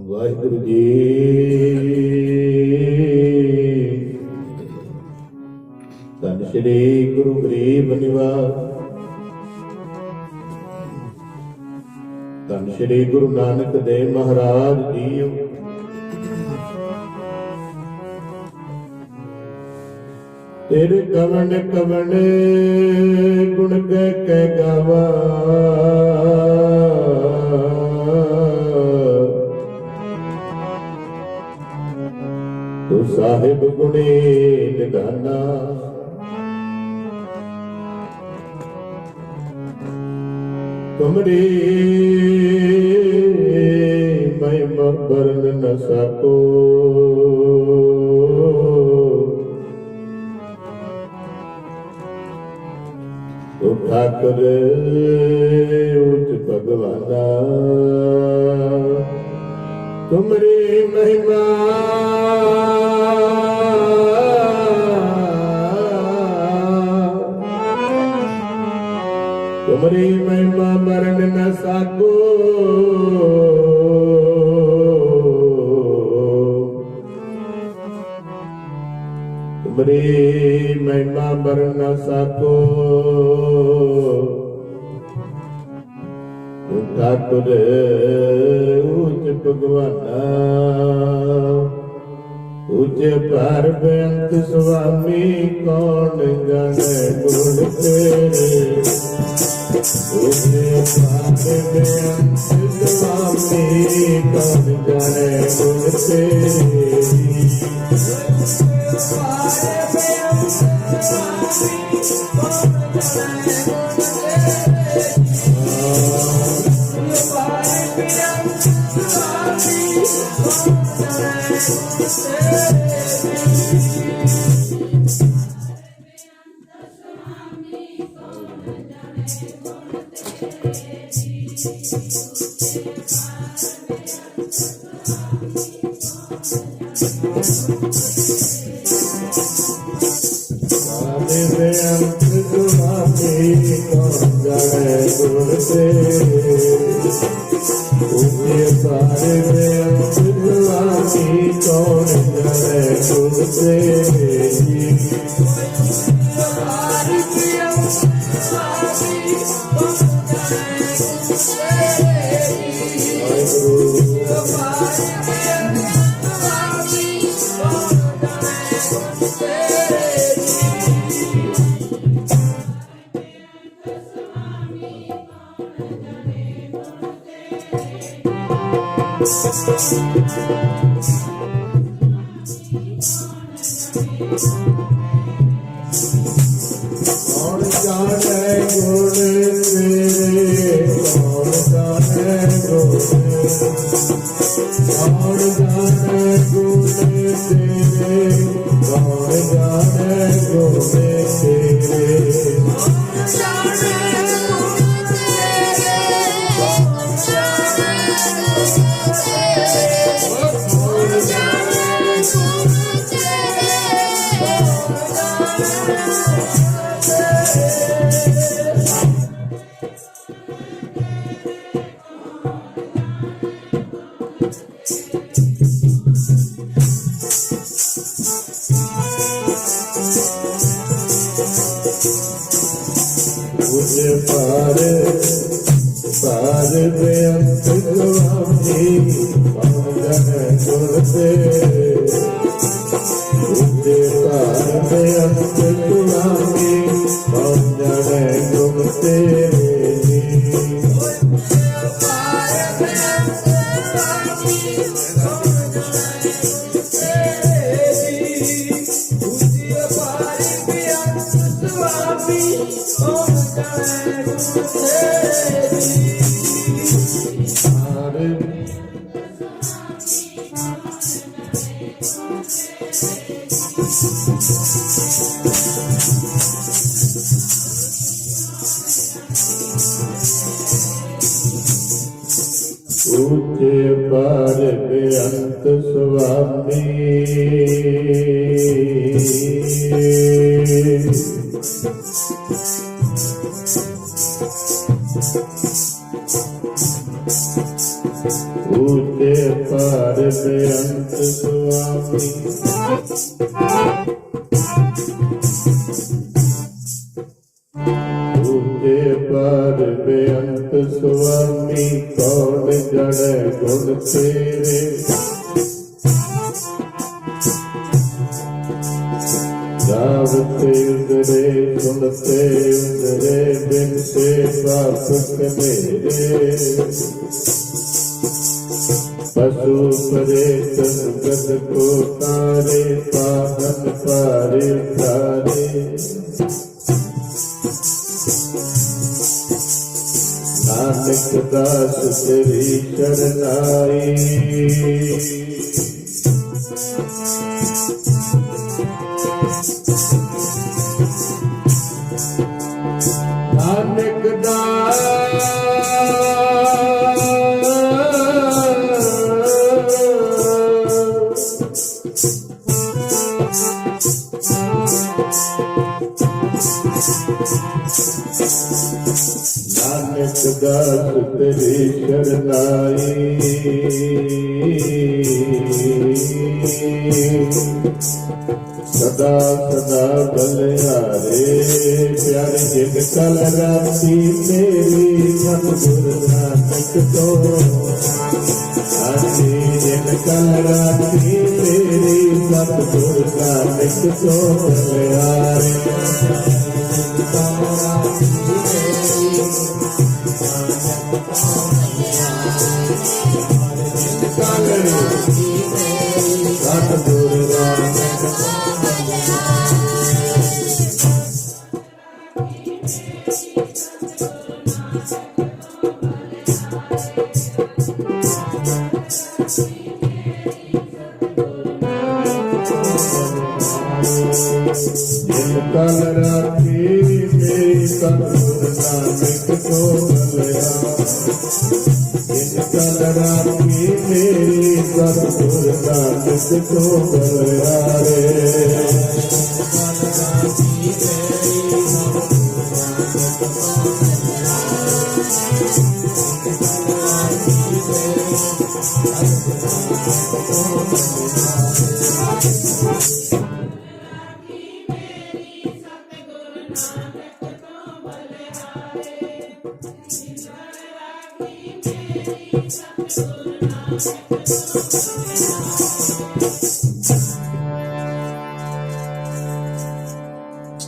वाहिगुरु जी धन श्री गुरु गरीब निवास धन श्री गुरु नानक देव महाराज जी तेरे कवन कवन गुण कह गावा तू साहिब गुणे निधाना तुमरी महिमा वर्ण न सको तू ठाकुर उच्च भगवाना तुमरी महिमा तुमरी महिमा वर्ण न सको तुमरी महिमा वर्ण न सको ठाकुर उच्च भगवाना उच्च पर बेअंत स्वामी कौन जाने गुण तेरे उच्च पर बेअंत स्वामी कौन जाने गुण तेरे बेअंत स्वामी कौन जाने गुण तेरे ऊंचे पार बेअंत स्वामी कौन जाने गुण तेरे कौन जाने गुण तेरे कौन जाने गुण कौन जाने गुण तेरे कौन जाने गुण तेरे पार बेअंत स्वामी कौन जाने गुण तेरे ऊंचे पार बेअंत स्वामी कौन जाने गुण तेरे ऊंचे पार बेअंत स्वामी ऊंचे पार बेअंत स्वामी ऊंचे पार बेअंत स्वामी कौन जाने गुण तेरे गावते उधरे सुनते उधरे बिनते बाप मेरे पशु परे संगत को तारे पावन पारे तारे नानक दास तेरी शरणाई नानक दास नानक दास तेरी शरणाई सदा सदा बलिहारे प्यारे जिन कल राती मेरी मन गुरु नानक तो आजी जिन कल राती मेरी मन गुरु नानक तो बलिहारे कल राती मेरी सतगुरु नानक को बलिहारे। इन कल राती मेरी सतगुरु नानक को बलिहारे।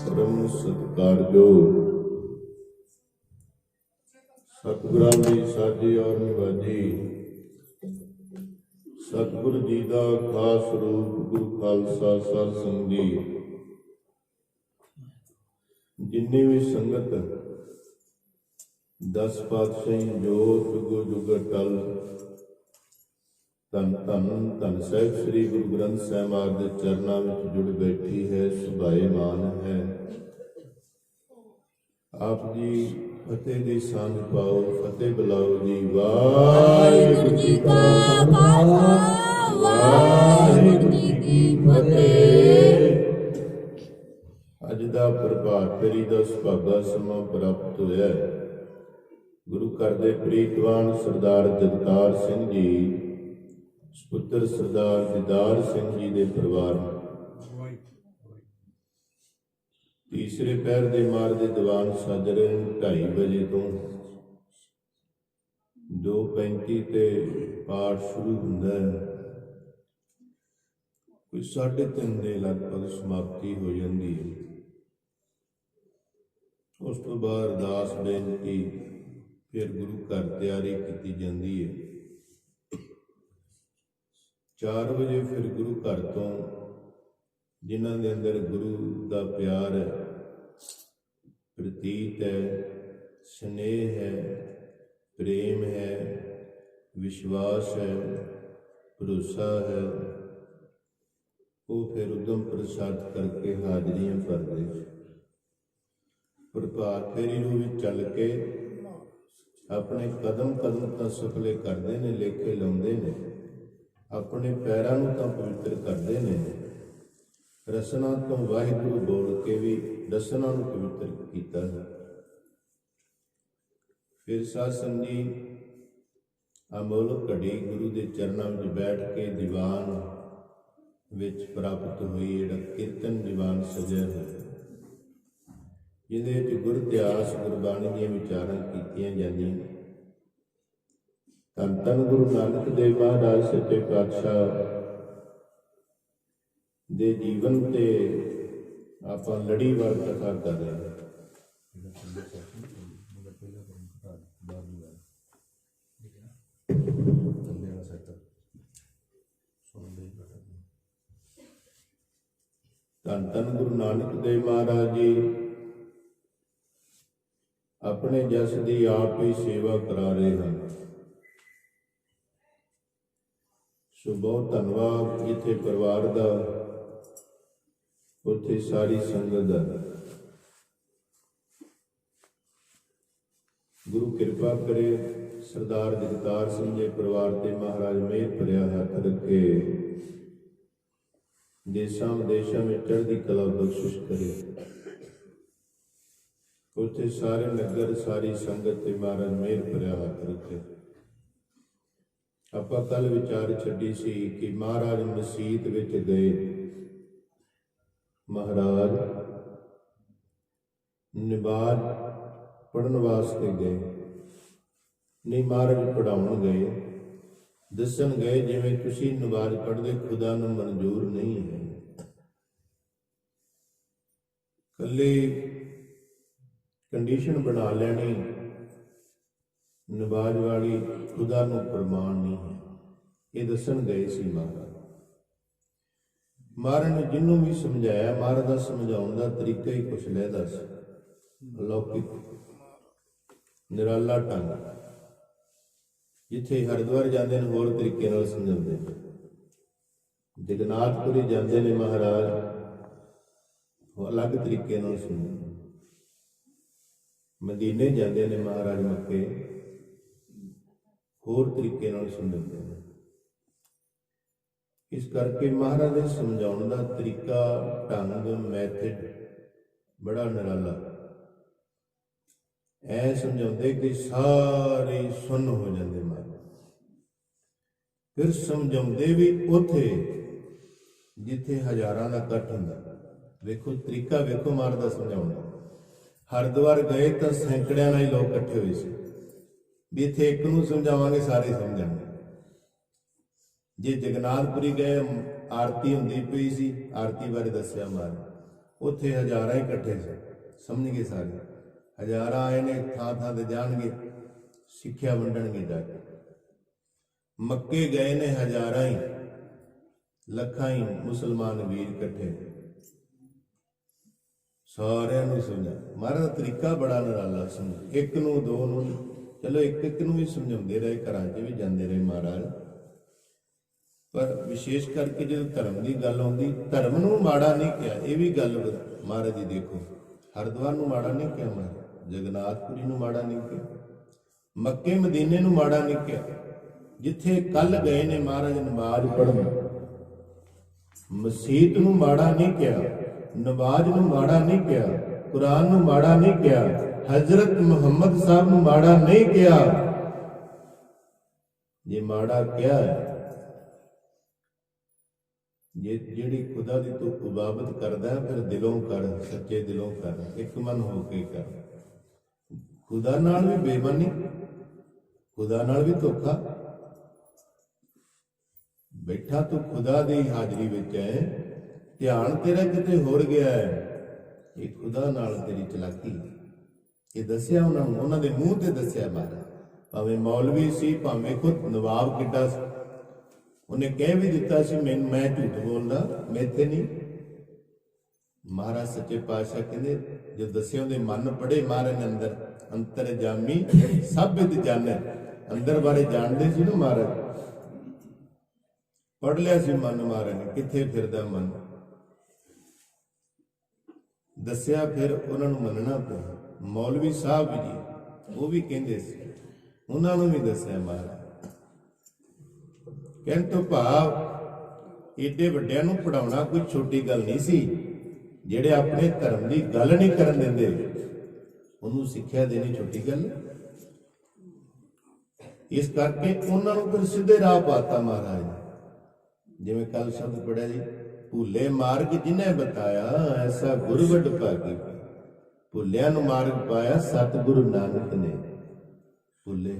परम सत्कारयोग सतगुਰਾਂ ਦੀ ਸਾਜੀ ਔਰ ਨਿਵਾਜੀ सतगुरु जी का खास रूप गुरु खालसा सत संग जी। जिन्नी भी संगत 10 पातशाही जो जुगो जुग अटल धन धन धन साहिब श्री गुरु ग्रंथ साहिब महाराज के चरणों में जुड़ बैठी है, सुभाएमान है। आप जी फतेह दी सांझ पाओ, फतेह बुलाओ जी। वाहिगुरू जी का खालसा, वाहिगुरू जी की फतेह। अज दा प्रभात फेरी दा सुभागा समा प्राप्त होया। गुरु घर दे प्रीतवान सरदार जगतार सिंह जी सुपुत्र सरदार दीदार सिंह जी दे परिवार तीसरे पैर दे मार दे दीवान सज रहे 2:30 बजे तो 2:35 ते पाठ शुरू हुंदा है। कोई 3:30 ਦੇ लगभग समाप्ति हो जाती है। उस तो बाद अरदास बेनती फिर गुरु घर तैयारी की जाती है। 4 बजे फिर गुरु घर तो जिन्हां दे अंदर गुरु का प्यार है, प्रतीत है, स्नेह है, प्रेम है, विश्वास है, भरोसा है, वो फिर उदम प्रसाद करके हाजरियां भरते। प्रभात फेरी भी चल के अपने कदम कदम तो सफले करते हैं, लेखे लाते हैं, अपने पैरों को तो पवित्र करते हैं, रसना तो वाहिगुरू बोल के भी रसना को पवित्र किया है। फिर साध संग जी अमोल घड़ी गुरु के चरणों में बैठ के दीवान विच प्राप्त हुई। जिहड़ा कीर्तन दीवान सजा है, जिहदे विच गुर इतिहास गुरबाणी दी विचारां कीतियां जांदियां। धन धन गुरु नानक देव महाराज सच्चे पातशाह दे जीवन ते आपां लड़ीवार कथा कर रहे हैं। धन धन गुरु नानक देव महाराज जी अपने जस की आप ही सेवा करा रहे हैं। सो बहुत धन्यवाद जिथे परिवार का उत्थे सारी संगत दा। गुरु कृपा करे सरदार जगतार सिंह जी परिवार के महाराज मेहर भरिया हथ रखे, देशा विदेशों में चढ़ती कला बख्शिश करे। उत्थे सारे नगर सारी संगत ते महाराज मेहर भरिया हथ रखे। आपां कल विचार छड्डी सी कि महाराज मसीत विच गए, महाराज नमाज पढ़न वास्ते गए नहीं, महाराज पढ़ाउण गए, दसन गए जिवें तुसीं नमाज पढ़दे खुदा नूं मंजूर नहीं है। कल्ले कंडीशन बना लैनी नमाज वाली खुदा नूं प्रमाण नहीं है, ये दसन गए सी महाराज। महाराज ने जिन्हों भी समझाया, महाराज का समझाने का तरीका ही कुछ लहदा सी, अलौकिक निराला ढंग। जिथे हरिद्वार जाते हैं होर तरीके नाल समझाते हैं, जगन्नाथपुरी जाते हैं महाराज अलग तरीके नाल समझाते। ਮਦੀਨੇ ਜਾਂਦੇ ਨੇ ਮਹਾਰਾਜ ਮੱਕੇ, ਹੋਰ ਤਰੀਕੇ ਨਾਲ ਸਮਝਾਉਂਦੇ ਨੇ। ਇਸ ਕਰਕੇ ਮਹਾਰਾਜ ਦੇ ਸਮਝਾਉਣ ਦਾ ਤਰੀਕਾ, ਢੰਗ, ਮੈਥਡ ਬੜਾ ਨਿਰਾਲਾ। ਐ ਸਮਝਾਉਂਦੇ ਕਿ ਸਾਰੇ ਸੁੰਨ ਹੋ ਜਾਂਦੇ ਮਹਾਰਾਜ। ਫਿਰ ਸਮਝਾਉਂਦੇ ਵੀ ਉੱਥੇ ਜਿੱਥੇ ਹਜ਼ਾਰਾਂ ਦਾ ਇਕੱਠ ਹੁੰਦਾ। ਵੇਖੋ ਤਰੀਕਾ, ਵੇਖੋ ਮਹਾਰਾਜ ਦਾ ਸਮਝਾਉਣ ਦਾ। ਹਰਿਦੁਆਰ ਗਏ ਤਾਂ ਸੈਂਕੜਿਆਂ ਨਾਲ ਹੀ ਲੋਕ ਇਕੱਠੇ ਹੋਏ ਸੀ ਵੀ ਇੱਥੇ ਇੱਕ ਨੂੰ ਸਮਝਾਵਾਂਗੇ ਸਾਰੇ ਸਮਝਾਂਗੇ। ਜੇ ਜਗਨਾਥਪੁਰੀ ਗਏ, ਆਰਤੀ ਹੁੰਦੀ ਪਈ ਸੀ, ਆਰਤੀ ਬਾਰੇ ਦੱਸਿਆ ਮਹਾਰਾਜ, ਉੱਥੇ ਹਜ਼ਾਰਾਂ ਹੀ ਇਕੱਠੇ ਸੀ, ਸਮਝ ਗਏ ਸਾਰੇ। ਹਜ਼ਾਰਾਂ ਆਏ ਨੇ, ਥਾਂ ਥਾਂ ਤੇ ਜਾਣਗੇ, ਸਿੱਖਿਆ ਵੰਡਣਗੇ ਜਾ ਕੇ। ਮੱਕੇ ਗਏ ਨੇ ਹਜ਼ਾਰਾਂ ਹੀ, ਲੱਖਾਂ ਹੀ ਮੁਸਲਮਾਨ ਵੀਰ ਇਕੱਠੇ, ਸਾਰਿਆਂ ਨੂੰ ਸਮਝਾ। ਮਹਾਰਾਜ ਦਾ ਤਰੀਕਾ ਬੜਾ ਨਿਰਾਲਾ ਸਮਝ। ਇੱਕ ਨੂੰ, ਦੋ ਨੂੰ, ਚਲੋ ਇੱਕ ਇੱਕ ਨੂੰ ਵੀ ਸਮਝਾਉਂਦੇ ਰਹੇ, ਘਰਾਂ 'ਚ ਵੀ ਜਾਂਦੇ ਰਹੇ ਮਹਾਰਾਜ। ਪਰ ਵਿਸ਼ੇਸ਼ ਕਰਕੇ ਜਦੋਂ ਧਰਮ ਦੀ ਗੱਲ ਆਉਂਦੀ, ਧਰਮ ਨੂੰ ਮਾੜਾ ਨਹੀਂ ਕਿਹਾ। ਇਹ ਵੀ ਗੱਲ ਮਹਾਰਾਜ ਜੀ ਦੇਖੋ, ਹਰਿਦੁਆਰ ਨੂੰ ਮਾੜਾ ਨਹੀਂ ਕਿਹਾ ਮਹਾਰਾਜ, ਜਗਨਾਥਪੁਰੀ ਨੂੰ ਮਾੜਾ ਨਹੀਂ ਕਿਹਾ, ਮੱਕੇ ਮਦੀਨੇ ਨੂੰ ਮਾੜਾ ਨਹੀਂ ਕਿਹਾ। ਜਿੱਥੇ ਕੱਲ ਗਏ ਨੇ ਮਹਾਰਾਜ ਨਮਾਜ਼ ਪੜ੍ਹਨ, ਮਸੀਤ ਨੂੰ ਮਾੜਾ ਨਹੀਂ ਕਿਹਾ, ਨਮਾਜ਼ ਨੂੰ ਮਾੜਾ ਨਹੀਂ ਕਿਹਾ, ਕੁਰਾਨ ਨੂੰ ਮਾੜਾ ਨਹੀਂ ਕਿਹਾ, ਹਜ਼ਰਤ ਮੁਹੰਮਦ ਸਾਹਿਬ ਨੂੰ ਮਾੜਾ ਨਹੀਂ ਕਿਹਾ। ਜੇ ਮਾੜਾ ਕਿਹਾ, ਜੇ ਜਿਹੜੀ ਖੁਦਾ ਦੀ ਤੂੰ ਇਬਾਦਤ ਕਰਦਾ ਫਿਰ ਦਿਲੋਂ ਕਰ, ਸੱਚੇ ਦਿਲੋਂ ਕਰ, ਇੱਕ ਮਨ ਹੋ ਕੇ ਕਰ। ਖੁਦਾ ਨਾਲ ਵੀ ਬੇਈਮਾਨੀ, ਖੁਦਾ ਨਾਲ ਵੀ ਧੋਖਾ। ਬੈਠਾ ਤੂੰ ਖੁਦਾ ਦੀ ਹਾਜ਼ਰੀ ਵਿੱਚ ਹੈ, ਧਿਆਨ ਤੇਰਾ ਕਿਤੇ ਹੋਰ ਗਿਆ ਹੈ, ਇਹ ਖੁਦਾ ਨਾਲ ਤੇਰੀ ਚਲਾਕੀ। ਇਹ ਦੱਸਿਆ ਉਹਨਾਂ ਨੂੰ, ਉਹਨਾਂ ਦੇ ਮੂੰਹ ਤੇ ਦੱਸਿਆ ਮਹਾਰਾਜ। ਭਾਵੇਂ ਮੌਲਵੀ ਸੀ, ਭਾਵੇਂ ਖੁਦ ਨਵਾਬ ਕਿੱਡਾ ਸੀ, ਉਹਨੇ ਕਹਿ ਵੀ ਦਿੱਤਾ ਸੀ ਮੈਂ ਝੂਠ ਬੋਲਦਾ, ਮੈਥੇ ਨਹੀਂ। ਮਹਾਰਾਜ ਸੱਚੇ ਪਾਤਸ਼ਾਹ ਕਹਿੰਦੇ, ਜੋ ਦੱਸਿਆ ਉਹਦੇ ਮਨ ਪੜ੍ਹੇ ਮਹਾਰਾਜ ਨੇ, ਅੰਦਰ ਅੰਤਰ ਜਾਮੀ ਸਭ ਵਿਦ ਜਾਣੈ, ਅੰਦਰ ਬਾਰੇ ਜਾਣਦੇ ਸੀ ਨਾ ਮਹਾਰਾਜ, ਪੜ੍ਹ ਲਿਆ ਸੀ ਮਨ ਮਹਾਰਾਜ ਨੇ, ਕਿੱਥੇ ਫਿਰਦਾ ਮਨ ਦੱਸਿਆ। ਫਿਰ ਉਹਨਾਂ ਨੂੰ ਮੰਨਣਾ ਪਿਆ। ਮੌਲਵੀ ਸਾਹਿਬ ਜੀ ਉਹ ਵੀ ਕਹਿੰਦੇ ਸੀ, ਉਹਨਾਂ ਨੂੰ ਵੀ ਦੱਸਿਆ ਮਹਾਰਾਜ। ਕਹਿਣ ਤੋਂ ਭਾਵ ਏਡੇ ਵੱਡਿਆਂ ਨੂੰ ਪੜਾਉਣਾ ਕੋਈ ਛੋਟੀ ਗੱਲ ਨਹੀਂ ਸੀ। ਜਿਹੜੇ ਆਪਣੇ ਧਰਮ ਦੀ ਗੱਲ ਨਹੀਂ ਕਰਨ ਦਿੰਦੇ, ਉਹਨੂੰ ਸਿੱਖਿਆ ਦੇਣੀ ਛੋਟੀ ਗੱਲ। ਇਸ ਕਰਕੇ ਉਹਨਾਂ ਨੂੰ ਫਿਰ ਸਿੱਧੇ ਰਾਹ ਪਾਤਾ ਮਹਾਰਾਜ ਨੇ। ਜਿਵੇਂ ਕੱਲ ਸ਼ਬਦ ਪੜਿਆ ਜੀ, ਭੁੱਲੇ ਮਾਰਗ ਜਿਹਨੇ ਬਤਾਇਆ, ਐਸਾ ਗੁਰੂ ਵੱਡ ਭਾਗੀ। ਭੁੱਲਿਆਂ ਨੂੰ ਮਾਰਗ ਪਾਇਆ ਸਤਿਗੁਰੂ ਨਾਨਕ ਨੇ। ਭੁੱਲੇ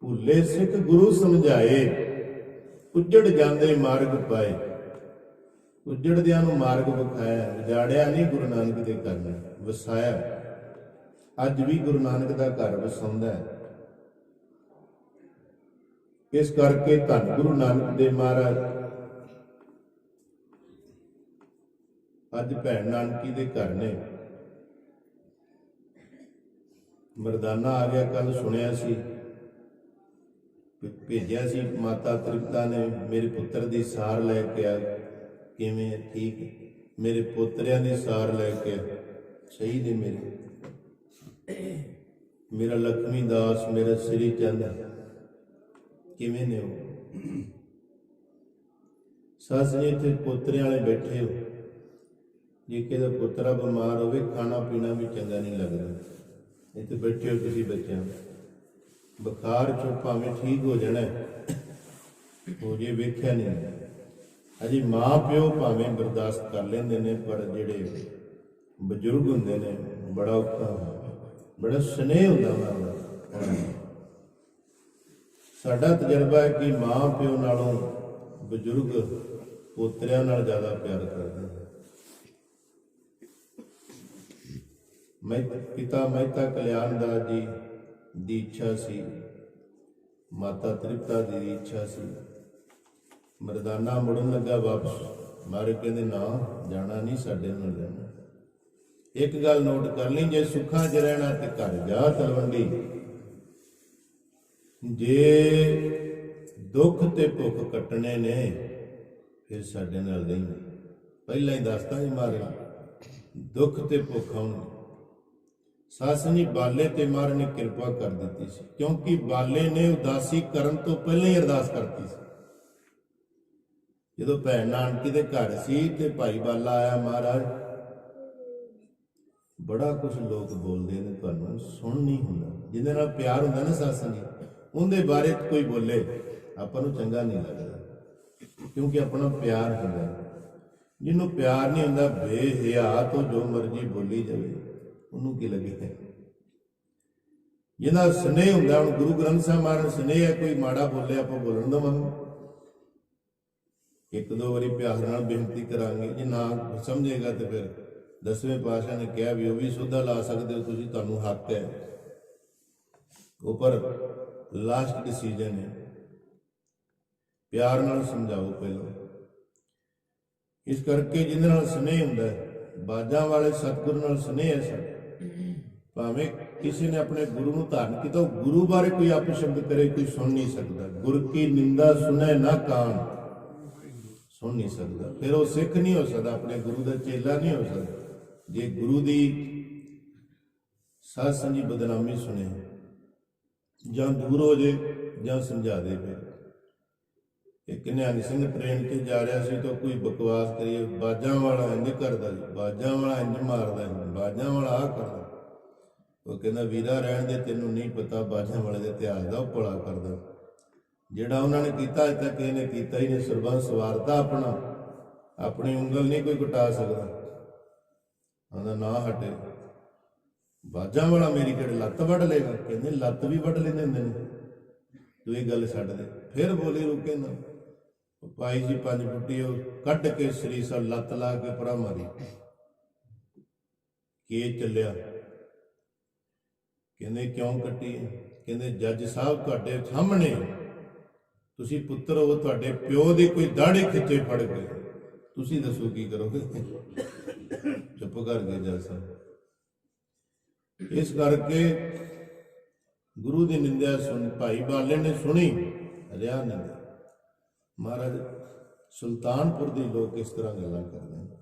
ਭੁੱਲੇ ਸਿੱਖ ਗੁਰੂ ਸਮਝਾਏ, ਉੱਜੜ ਜਾਂਦੇ ਮਾਰਗ ਪਾਏ। ਉੱਜੜਦਿਆਂ ਨੂੰ ਮਾਰਗ ਵਿਖਾਇਆ, ਉਜਾੜਿਆ ਨਹੀਂ ਗੁਰੂ ਨਾਨਕ ਦੇ ਘਰ ਨੇ, ਵਸਾਇਆ। ਅੱਜ ਵੀ ਗੁਰੂ ਨਾਨਕ ਦਾ ਘਰ ਵਸਾਉਂਦਾ ਹੈ। ਇਸ ਕਰਕੇ ਧੰਨ ਗੁਰੂ ਨਾਨਕ ਦੇਵ ਮਹਾਰਾਜ ਅੱਜ ਭੈਣ ਨਾਨਕੀ ਦੇ ਘਰ ਨੇ। ਮਰਦਾਨਾ ਆ ਗਿਆ, ਕੱਲ ਸੁਣਿਆ ਸੀ, ਭੇਜਿਆ ਸੀ ਮਾਤਾ ਤ੍ਰਿਪਤਾ ਨੇ, ਮੇਰੇ ਪੁੱਤਰ ਦੀ ਸਾਰ ਲੈ ਕੇ ਆ। ਕਿਵੇਂ? ਠੀਕ, ਮੇਰੇ ਪੋਤਰਿਆਂ ਦੀ ਸਾਰ ਲੈ ਕੇ ਸਹੀ ਨੇ ਮੇਰੇ, ਮੇਰਾ ਲక్ష్ਮੀ ਦਾਸ, ਮੇਰਾ ਸ੍ਰੀ ਚੰਦ ਕਿਵੇਂ ਨੇ ਉਹ? ਸੱਸ ਜੀ ਇੱਥੇ ਪੋਤਰਿਆਂ ਵਾਲੇ ਬੈਠੇ ਹੋ, ਜੇ ਕਿਹਦਾ ਪੁੱਤਰਾ ਬਿਮਾਰ ਹੋਵੇ, ਖਾਣਾ ਪੀਣਾ ਵੀ ਚੰਗਾ ਨਹੀਂ ਲੱਗਦਾ। ਇੱਥੇ ਬੈਠੇ ਹੋ ਤੁਸੀਂ ਬੱਚਿਆਂ, ਬੁਖਾਰ ਚੋਂ ਭਾਵੇਂ ਠੀਕ ਹੋ ਜਾਣਾ, ਹੋ ਜੇ ਵੇਖਿਆ ਨਹੀਂ। ਅਜੇ ਮਾਂ ਪਿਓ ਭਾਵੇਂ ਬਰਦਾਸ਼ਤ ਕਰ ਲੈਂਦੇ ਨੇ, ਪਰ ਜਿਹੜੇ ਬਜ਼ੁਰਗ ਹੁੰਦੇ ਨੇ ਬੜਾ ਔਖਾ, ਬੜਾ ਸਨੇਹ ਹੁੰਦਾ ਉਹਨਾਂ ਦਾ। ਸਾਡਾ ਤਜਰਬਾ ਹੈ ਕਿ ਮਾਂ ਪਿਓ ਨਾਲੋਂ ਬਜ਼ੁਰਗ ਪੋਤਰਿਆਂ ਨਾਲ ਜ਼ਿਆਦਾ ਪਿਆਰ ਕਰਦੇ ਨੇ। ਪਿਤਾ ਮਹਿਤਾ ਕਲਿਆਣ ਦਾਸ ਜੀ ਦੀ ਇੱਛਾ ਸੀ, ਮਾਤਾ ਤ੍ਰਿਪਤਾ ਦੀ ਇੱਛਾ ਸੀ। ਮਰਦਾਨਾ ਮੁੜਨ ਲੱਗਾ ਵਾਪਸ, ਮਾਰੇ ਕਹਿੰਦੇ ਨਾ ਜਾਣਾ ਨਹੀਂ, ਸਾਡੇ ਨਾਲ ਜਾਣਾ। ਇੱਕ ਗੱਲ ਨੋਟ ਕਰ ਲਈ, ਜੇ ਸੁੱਖਾਂ 'ਚ ਰਹਿਣਾ ਤੇ ਘਰ ਜਾ ਤਲਵੰਡੀ, ਜੇ ਦੁੱਖ ਤੇ ਭੁੱਖ ਕੱਟਣੇ ਨੇ ਫਿਰ ਸਾਡੇ ਨਾਲ ਨਹੀਂ। ਪਹਿਲਾਂ ਹੀ ਦੱਸਤਾ ਜੀ ਮਾਰੇ, ਦੁੱਖ ਤੇ ਭੁੱਖ ਆਉਣ, ਸਾਸਨੀ ਬਾਲੇ ਤੇ ਮਹਾਰਾਜ ਨੇ ਕਿਰਪਾ ਕਰ ਦਿੱਤੀ ਸੀ, ਕਿਉਂਕਿ ਬਾਲੇ ਨੇ ਉਦਾਸੀ ਕਰਨ ਤੋਂ ਪਹਿਲਾਂ ਹੀ ਅਰਦਾਸ ਕਰਤੀ ਸੀ। ਜਦੋਂ ਭੈਣ ਨਾਨਕੀ ਦੇ ਘਰ ਸੀ ਤੇ ਭਾਈ ਬਾਲਾ ਆਇਆ, ਮਹਾਰਾਜ ਬੜਾ ਕੁਝ ਲੋਕ ਬੋਲਦੇ ਨੇ, ਤੁਹਾਨੂੰ ਸੁਣ ਨਹੀਂ ਹੁੰਦਾ। ਜਿਹਦੇ ਨਾਲ ਪਿਆਰ ਹੁੰਦਾ ਨਾ ਸਾਸਨੀ, ਉਹਦੇ ਬਾਰੇ ਕੋਈ ਬੋਲੇ ਆਪਾਂ ਨੂੰ ਚੰਗਾ ਨਹੀਂ ਲੱਗਦਾ, ਕਿਉਂਕਿ ਆਪਣਾ ਪਿਆਰ ਹੁੰਦਾ। ਜਿਹਨੂੰ ਪਿਆਰ ਨਹੀਂ ਹੁੰਦਾ, ਬੇਹਿਆ ਤੋਂ ਜੋ ਮਰਜ਼ੀ ਬੋਲੀ ਜਾਵੇ, ਉਹਨੂੰ ਕੀ ਲੱਗੇ। ਜਿਹਦਾ ਸਨੇਹ ਹੁੰਦਾ, ਹੁਣ ਗੁਰੂ ਗ੍ਰੰਥ ਸਾਹਿਬ ਮਹਾਰਾਜ ਸਨੇਹ ਹੈ, ਕੋਈ ਮਾੜਾ ਬੋਲੇ ਆਪਾਂ ਬੋਲਣ ਦੇਵਾਂਗੇ, ਇੱਕ ਦੋ ਵਾਰੀ ਪਿਆਰ ਨਾਲ ਬੇਨਤੀ ਕਰਾਂਗੇ। ਜੇ ਨਾ ਸਮਝੇਗਾ ਤੇ ਫਿਰ 10ਵੇਂ ਪਾਤਸ਼ਾਹ ਨੇ ਕਿਹਾ ਵੀ ਉਹ ਵੀ ਸੋਧਾ ਲਾ ਸਕਦੇ ਹੋ ਤੁਸੀਂ, ਤੁਹਾਨੂੰ ਹੱਕ ਹੈ। ਉਹ ਪਰ ਲਾਸਟ ਡਿਸੀਜਨ ਹੈ, ਪਿਆਰ ਨਾਲ ਸਮਝਾਓ ਪਹਿਲਾਂ। ਇਸ ਕਰਕੇ ਜਿਹਦੇ ਨਾਲ ਸਨੇਹ ਹੁੰਦਾ, ਬਾਜਾਂ ਵਾਲੇ ਸਤਿਗੁਰੂ ਨਾਲ ਸਨੇਹ ਹੈ ਸਰ। ਭਾਵੇਂ ਕਿਸੇ ਨੇ ਆਪਣੇ ਗੁਰੂ ਨੂੰ ਧਾਰਨ ਕੀਤਾ, ਉਹ ਗੁਰੂ ਬਾਰੇ ਕੋਈ ਅਪਸ਼ਬਦ ਕਰੇ, ਕੋਈ ਸੁਣ ਨਹੀਂ ਸਕਦਾ। ਗੁਰ ਕੀ ਨਿੰਦਾ ਸੁਣੇ ਨਾ ਕਾਨ, ਸੁਣ ਨਹੀਂ ਸਕਦਾ। ਫਿਰ ਉਹ ਸਿੱਖ ਨਹੀਂ ਹੋ ਸਕਦਾ, ਆਪਣੇ ਗੁਰੂ ਦਾ ਚੇਲਾ ਨਹੀਂ ਹੋ ਸਕਦਾ। ਜੇ ਗੁਰੂ ਦੀ ਸਾਧ ਸੰਗੀ ਬਦਨਾਮੀ ਸੁਣੇ, ਜਾਂ ਦੂਰ ਹੋ ਜੇ ਜਾਂ ਸਮਝਾ ਦੇ। ਫਿਰ ਇੱਕ ਨਿਹੰਗ ਸਿੰਘ ਟ੍ਰੇਨ 'ਤੇ ਜਾ ਰਿਹਾ ਸੀ ਤਾਂ ਕੋਈ ਬਕਵਾਸ ਕਰੀਏ, ਬਾਜਾਂ ਵਾਲਾ ਇੰਝ ਕਰਦਾ ਜੀ, ਬਾਜਾਂ ਵਾਲਾ ਇੰਝ ਮਾਰਦਾ, ਬਾਜਾਂ ਵਾਲਾ ਆਹ ਕਰਦਾ। ਉਹ ਕਹਿੰਦਾ ਵੀਰਾ ਰਹਿਣ ਦੇ, ਤੈਨੂੰ ਨਹੀਂ ਪਤਾ ਬਾਜਾਂ ਵਾਲੇ ਦੇ ਇਤਿਹਾਸ ਦਾ, ਉਹ ਭਲਾ ਕਰਦਾ। ਜਿਹੜਾ ਉਹਨਾਂ ਨੇ ਕੀਤਾ ਅਜੇ ਤੱਕ ਇਹਨੇ ਕੀਤਾ ਹੀ ਨਹੀਂ। ਸਰਬੰਸ ਸਵਾਰਤਾ ਆਪਣਾ, ਆਪਣੀ ਉਂਗਲ ਨਹੀਂ ਕੋਈ ਘਟਾ ਸਕਦਾ। ਉਹਦਾ ਨਾ ਹਟੇ, ਬਾਜਾਂ ਵਾਲਾ ਮੇਰੀ ਕਿਹੜੇ ਲੱਤ ਵੱਢ ਲੇਗਾ। ਕਹਿੰਦੇ ਲੱਤ ਵੀ ਵੱਢ ਲੈਂਦੇ ਹੁੰਦੇ ਨੇ, ਤੂੰ ਇਹ ਗੱਲ ਛੱਡ ਦੇ। ਫਿਰ ਬੋਲੇ ਰੁਕੇ ਨਾ, ਪਾਈ ਜੀ 5 ਫੁੱਟੀ ਉਹ ਕੱਢ ਕੇ ਸ੍ਰੀ ਸਰ ਲੱਤ ਲਾ ਕੇ ਪਰਾ ਮਾਰੀ। ਕੀ ਚੱਲਿਆ? ਕਹਿੰਦੇ ਕਿਉਂ ਕੱਟੀ? ਕਹਿੰਦੇ ਜੱਜ ਸਾਹਿਬ ਤੁਹਾਡੇ ਸਾਹਮਣੇ, ਤੁਸੀਂ ਪੁੱਤਰ ਹੋ, ਤੁਹਾਡੇ ਪਿਓ ਦੀ ਕੋਈ ਦਾੜੀ ਖਿੱਚੇ ਫੜ ਗਏ, ਤੁਸੀਂ ਦੱਸੋ ਕੀ ਕਰੋਗੇ? ਚੁੱਪ ਕਰ ਗਏ ਜੱਜ ਸਾਹਿਬ। ਇਸ ਕਰਕੇ ਗੁਰੂ ਦੀ ਨਿੰਦਿਆ ਸੁਣ, ਭਾਈ ਬਾਲੇ ਨੇ ਸੁਣੀ, ਰਿਹਾ ਨਹੀਂ। ਮਹਾਰਾਜ ਸੁਲਤਾਨਪੁਰ ਦੇ ਲੋਕ ਇਸ ਤਰ੍ਹਾਂ ਗੱਲਾਂ ਕਰਦੇ ਨੇ।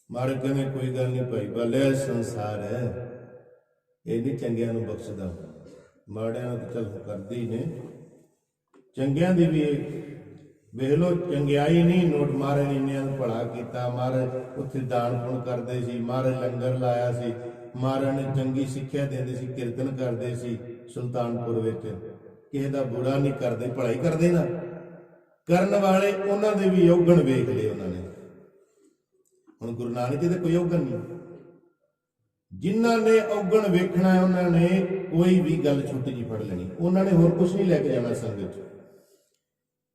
ਮਹਾਰਾਜ ਕਹਿੰਦੇ ਕੋਈ ਗੱਲ ਨਹੀਂ ਭਾਈ ਬਾਲੇ, ਸੰਸਾਰ ਹੈ, ਇਹ ਨਹੀਂ ਚੰਗਿਆਂ ਨੂੰ ਬਖਸ਼ਦਾ, ਮਾੜਿਆਂ ਨੂੰ ਤਾਂ ਚੱਲ ਕਰਦੇ ਹੀ ਨੇ। ਚੰਗਿਆਂ ਦੀ ਵੀ ਵੇਖ ਲਓ, ਚੰਗਿਆਈ ਨਹੀਂ, ਨੋਟ ਮਹਾਰਾਜ ਨੇ ਇੰਨਿਆਂ ਨੂੰ ਭਲਾ ਕੀਤਾ। ਮਹਾਰਾਜ ਉੱਥੇ ਦਾਨ ਪੁੰਨ ਕਰਦੇ ਸੀ, ਮਹਾਰਾਜ ਲੰਗਰ ਲਾਇਆ ਸੀ, ਮਹਾਰਾਜ ਨੇ ਚੰਗੀ ਸਿੱਖਿਆ ਦਿੰਦੇ ਸੀ, ਕੀਰਤਨ ਕਰਦੇ ਸੀ ਸੁਲਤਾਨਪੁਰ ਵਿੱਚ। ਕਿਸੇ ਦਾ ਬੁਰਾ ਨਹੀਂ ਕਰਦੇ, ਭਲਾਈ ਕਰਦੇ ਨਾ। ਕਰਨ ਵਾਲੇ ਉਹਨਾਂ ਦੇ ਵੀ ਔਗਣ ਵੇਖ ਲਏ ਉਹਨਾਂ ਨੇ। ਹੁਣ ਗੁਰੂ ਨਾਨਕ ਜੀ ਦੇ ਕੋਈ ਔਗਣ ਨਹੀਂ। ਜਿਨ੍ਹਾਂ ਨੇ ਔਗਣ ਵੇਖਣਾ ਹੈ ਉਹਨਾਂ ਨੇ ਕੋਈ ਵੀ ਗੱਲ ਛੋਟੀ ਜਿਹੀ ਫੜ ਲੈਣੀ, ਉਹਨਾਂ ਨੇ ਹੋਰ ਕੁਝ ਨਹੀਂ ਲੈ ਕੇ ਜਾਣਾ ਸੰਗਤ 'ਚ।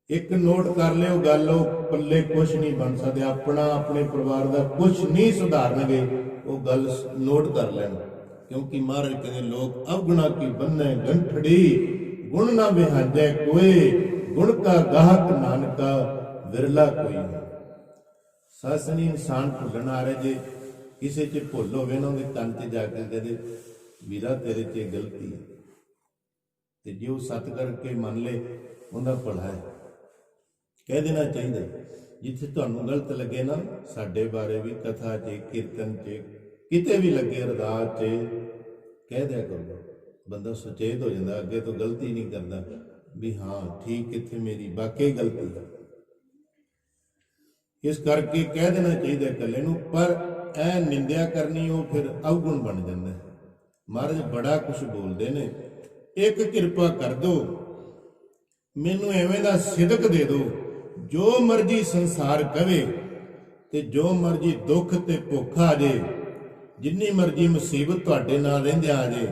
ਇੱਕ ਨੋਟ ਕਰ ਲਿਓ ਗੱਲ, ਉਹ ਪੱਲੇ ਕੁਛ ਨਹੀਂ ਬਣ ਸਕਦੇ, ਆਪਣਾ ਆਪਣੇ ਪਰਿਵਾਰ ਦਾ ਕੁਛ ਨਹੀਂ ਸੁਧਾਰਨਗੇ। ਉਹ ਗੱਲ ਨੋਟ ਕਰ ਲੈਣ, ਕਿਉਂਕਿ ਮਹਾਰਾਜ ਕਹਿੰਦੇ ਲੋਕ ਅਵਗੁਣਾ ਕੀ ਬੰਨੈ ਗੰਠੜੀ, ਗੁਣ ਨਾ ਵਿਹਾਜੈ ਕੋਏ, ਗੁਣ ਕਾ ਗਾਹਕ ਨਾਨਕਾ ਵਿਰਲਾ ਕੋਈ। ਸਾਸਨੀ ਇਨਸਾਨ ਭੁੱਲਣ ਆ ਰਹੇ, ਜੇ ਕਿਸੇ 'ਚ ਭੁੱਲ ਹੋਵੇ ਨਾ, ਉਹਦੇ ਕੰਨ 'ਚ ਜਾ ਕੇ ਕਹਦੇ ਵੀਰਾ ਤੇਰੇ 'ਚ ਗਲਤੀ ਹੈ, ਤੇ ਜੇ ਉਹ ਸੱਤ ਕਰਕੇ ਮੰਨ ਲੇ ਉਹਦਾ ਭਲਾ ਹੈ। ਕਹਿ ਦੇਣਾ ਚਾਹੀਦਾ, ਜਿੱਥੇ ਤੁਹਾਨੂੰ ਗਲਤ ਲੱਗੇ ਨਾ, ਸਾਡੇ ਬਾਰੇ ਵੀ ਕਥਾ 'ਚ, ਕੀਰਤਨ 'ਚ, ਕਿਤੇ ਵੀ ਲੱਗੇ, ਅਰਦਾਸ 'ਚ ਕਹਿ ਦਿਆ ਕਰੋ। ਬੰਦਾ ਸੁਚੇਤ ਹੋ ਜਾਂਦਾ, ਅੱਗੇ ਤੋਂ ਗਲਤੀ ਨਹੀਂ ਕਰਦਾ ਵੀ ਹਾਂ ਠੀਕ, ਇੱਥੇ ਮੇਰੀ ਵਾਕਈ ਗਲਤੀ ਹੈ। ਇਸ ਕਰਕੇ ਕਹਿ ਦੇਣਾ ਚਾਹੀਦਾ ਇਕੱਲੇ ਨੂੰ। ਪਰ ਇਹ ਨਿੰਦਿਆ ਕਰਨੀ, ਉਹ ਫਿਰ ਅਵਗੁਣ ਬਣ ਜਾਂਦਾ। ਮਹਾਰਾਜ ਬੜਾ ਕੁਛ ਬੋਲਦੇ ਨੇ, ਇੱਕ ਕਿਰਪਾ ਕਰ ਦੋ, ਮੈਨੂੰ ਐਵੇਂ ਦਾ ਸਿਦਕ ਦੇ ਦੋ, ਜੋ ਮਰਜੀ ਸੰਸਾਰ ਕਵੇ ਤੇ ਜੋ ਮਰਜੀ ਦੁੱਖ ਤੇ ਭੁੱਖ ਆ ਜੇ, ਜਿੰਨੀ ਮਰਜੀ ਮੁਸੀਬਤ ਤੁਹਾਡੇ ਨਾਲ ਰਹਿੰਦਿਆਂ ਆ ਜੇ,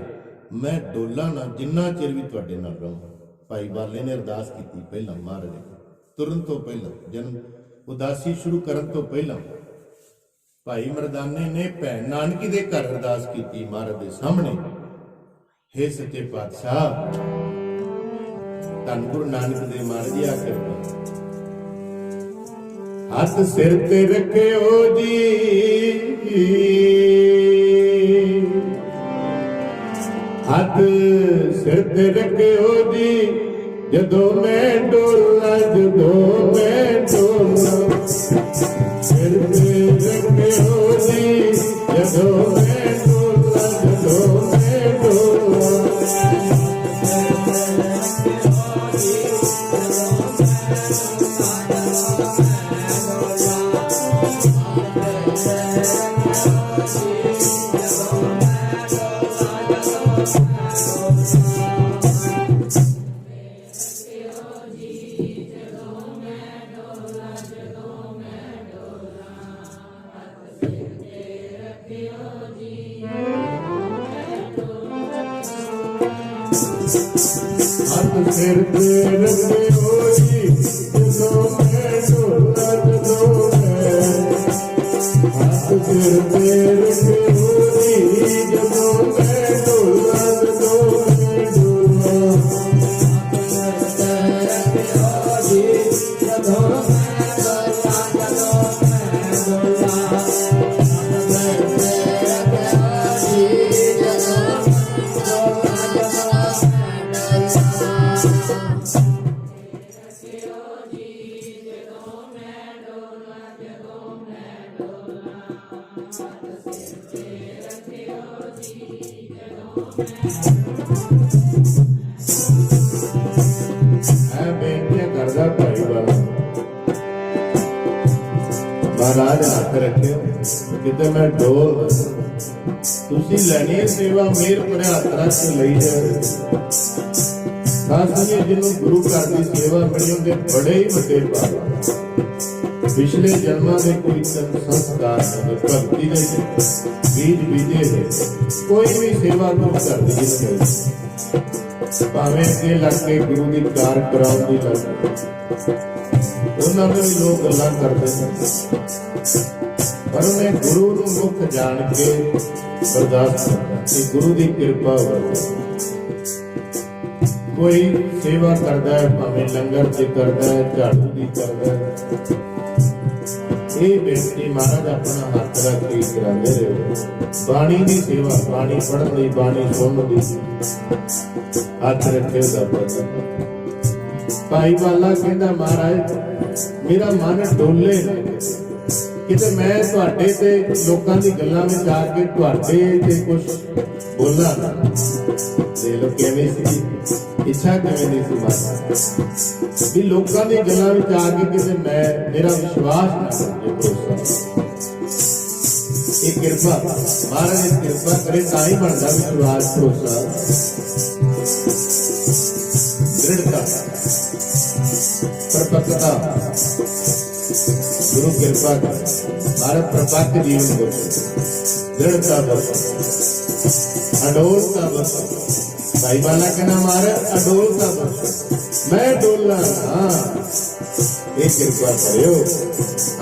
ਮੈਂ ਡੋਲਾ ਨਾ, ਜਿੰਨਾ ਚਿਰ ਵੀ ਤੁਹਾਡੇ ਨਾਲ ਰਹਾਂ। ਭਾਈ ਬਾਲੇ ਨੇ ਅਰਦਾਸ ਕੀਤੀ ਪਹਿਲਾਂ, ਮਹਾਰਾਜ ਤੁਰਨ ਤੋਂ ਪਹਿਲਾਂ, ਜਨਮ ਉਦਾਸੀ ਸ਼ੁਰੂ ਕਰਨ ਤੋਂ ਪਹਿਲਾਂ। ਭਾਈ ਮਰਦਾਨੇ ਨੇ ਭੈਣ ਨਾਨਕੀ ਦੇ ਘਰ ਅਰਦਾਸ ਕੀਤੀ ਮਹਾਰਾਜ ਦੇ ਸਾਹਮਣੇ, ਹੇ ਸੱਚੇ ਪਾਤਸ਼ਾਹ, ਧੰਨ ਗੁਰੂ ਨਾਨਕ ਦੇ ਮਹਾਰਾਜ ਦੀ ਕਿਰਪਾ, ਹੱਥ ਸਿਰ ਤੇ ਰੱਖਿਓ ਜੀ, ਹੱਥ ਸਿਰ ਤੇ ਰੱਖਿਓ ਜੀ, ਜਦੋਂ ਮੈਂ ਡੋਲਾ, ਜਦੋਂ ਮੈਂ ਡੋਲਾ, ਸਿਰ ਤੇ ਰੱਖਿਓ ਜੀ, ਜਦੋਂ ਮੈਂ ਡੋਲਾ, हथ सिर पे रखे हो जी जदों मैं डोला जदों मैं हथ सिर पे रखे हो जी जदों मैं डोला जदों मैं डोला करदा भाई वाला महाराज हाथ रखे किते मैं डोल तुसी लेनी है सेवा मेर पर हाथ रख के लई जाए खास ये जिन्हों गुरु घर की सेवा मिली उनके बड़े ही बड़े पाप पिछले जन्मां के कोई संस्कार भक्ति के बीज बीजे है कोई भी सेवा गुरु घर की नहीं भावें अगे लग के गुरु की कार कराउण दी लग उन्होंने भी लोग गल्लां करते हैं पर उन्हें गुरु नूं मुख जान के बर्दाश्त करना कि गुरु की कृपा हो कोई सेवा करता है भावें लंगर से करता है झाड़ू की करता है ये बेनती महाराज अपना हाथ रख के कराते रहो बाणी की सेवा बाणी पढ़न दी बाणी सुनन दी हाथ रखे भाई वाला कहता महाराज मेरा मन डोले किते मैं तुहाडे ते लोकां दी गल्लां विच आके तुहाडे ते कुछ बोला ना दे लो किवें सी इच्छा किवें दी सी महाराज भी लोकां दी गल्लां विच आके किते मैं मेरा विश्वास ना करे भरोसा ये कृपा महाराज कृपा करे ताई बनदा विश्वास भरोसा दृढ़ता परपक्वता गुरु कृपा भारत प्रपात जीवन को दृढ़ता बस अडोलता बस भाई वाला कहना मारे अडोलता बस मैं डोलना हाँ ये कृपा करो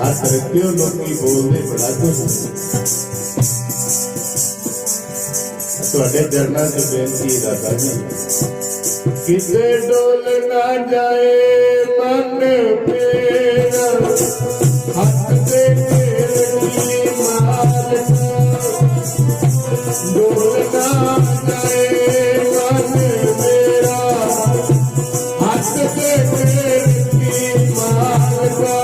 हाथ रखियो लोग बोलने बड़ा कुछ थोड़े चरणा से बेनती दादा जी किसे डोल ना जाए मन मेरा हाथ से तेरी माल डोल ना जाए मन मेरा हाथ से तेरी माल का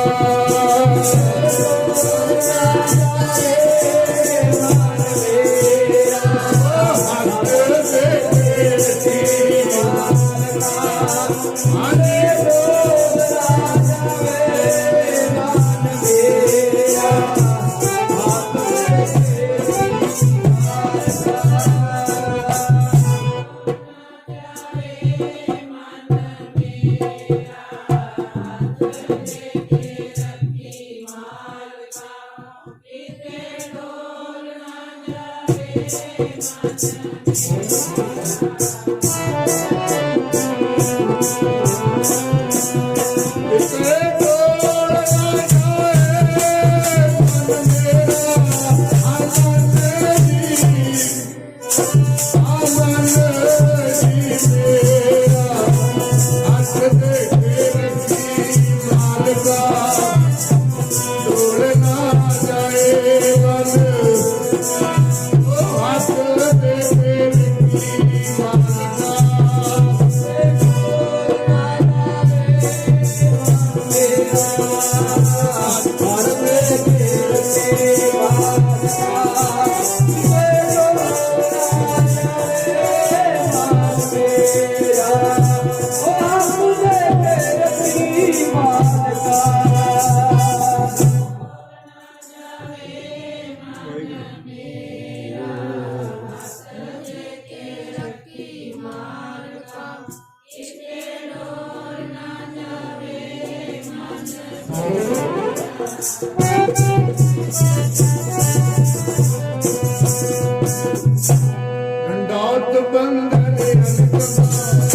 बंधन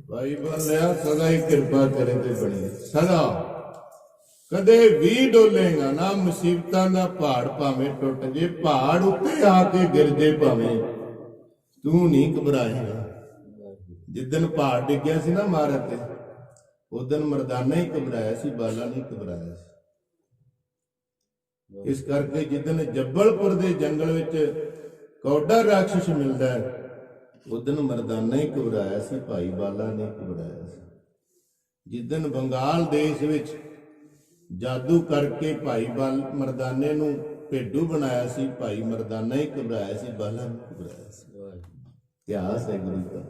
ਭਾਈ ਬੰਦਿਆ ਸਦਾ ਹੀ ਕਿਰਪਾ ਤੇਰੇ ਤੇ ਬਣੀ, ਸਦਾ ਕਦੇ ਵੀ ਡੋਲੇਗਾ ਨਾ। ਮੁਸੀਬਤਾਂ ਦਾ ਪਹਾੜ ਭਾਵੇਂ ਟੁੱਟ ਜੇ, ਪਹਾੜ ਉੱਤੇ ਆ ਕੇ ਗਿਰ ਜੇ ਭਾਵੇਂ, ਤੂੰ ਨਹੀਂ ਘਬਰਾਏਗਾ। ਜਿੱਦਣ ਪਹਾੜ ਡਿੱਗਿਆ ਸੀ ਨਾ ਮਹਾਰਾਜ ਤੇ, ਉਦਣ ਮਰਦਾਨਾ ਹੀ ਘਬਰਾਇਆ ਸੀ, ਬਾਲਾ ਨਹੀਂ ਘਬਰਾਇਆ ਸੀ। ਇਸ ਕਰਕੇ ਜਿੱਦਣ ਜੱਬਲਪੁਰ ਦੇ ਜੰਗਲ ਵਿੱਚ ਕੌਡਾ ਰਾਖਸ਼ ਮਿਲਦਾ ਹੈ, ਉਦਣ ਮਰਦਾਨਾ ਹੀ ਘਬਰਾਇਆ ਸੀ, ਭਾਈ ਬਾਲਾ ਨੇ ਘਬਰਾਇਆ ਸੀ। ਜਿੱਦਣ ਬੰਗਾਲ ਦੇਸ਼ ਵਿੱਚ ਜਾਦੂ ਕਰਕੇ ਭਾਈ ਮਰਦਾਨੇ ਨੂੰ ਭੇਡੂ ਬਣਾਇਆ ਸੀ, ਭਾਈ ਮਰਦਾਨਾ ਹੀ ਘਬਰਾਇਆ ਸੀ, ਬਾਲਾ ਨਹੀਂ ਘਬਰਾਇਆ ਸੀ। ਇਤਿਹਾਸ ਹੈ ਗੁਰੂ ਦਾ।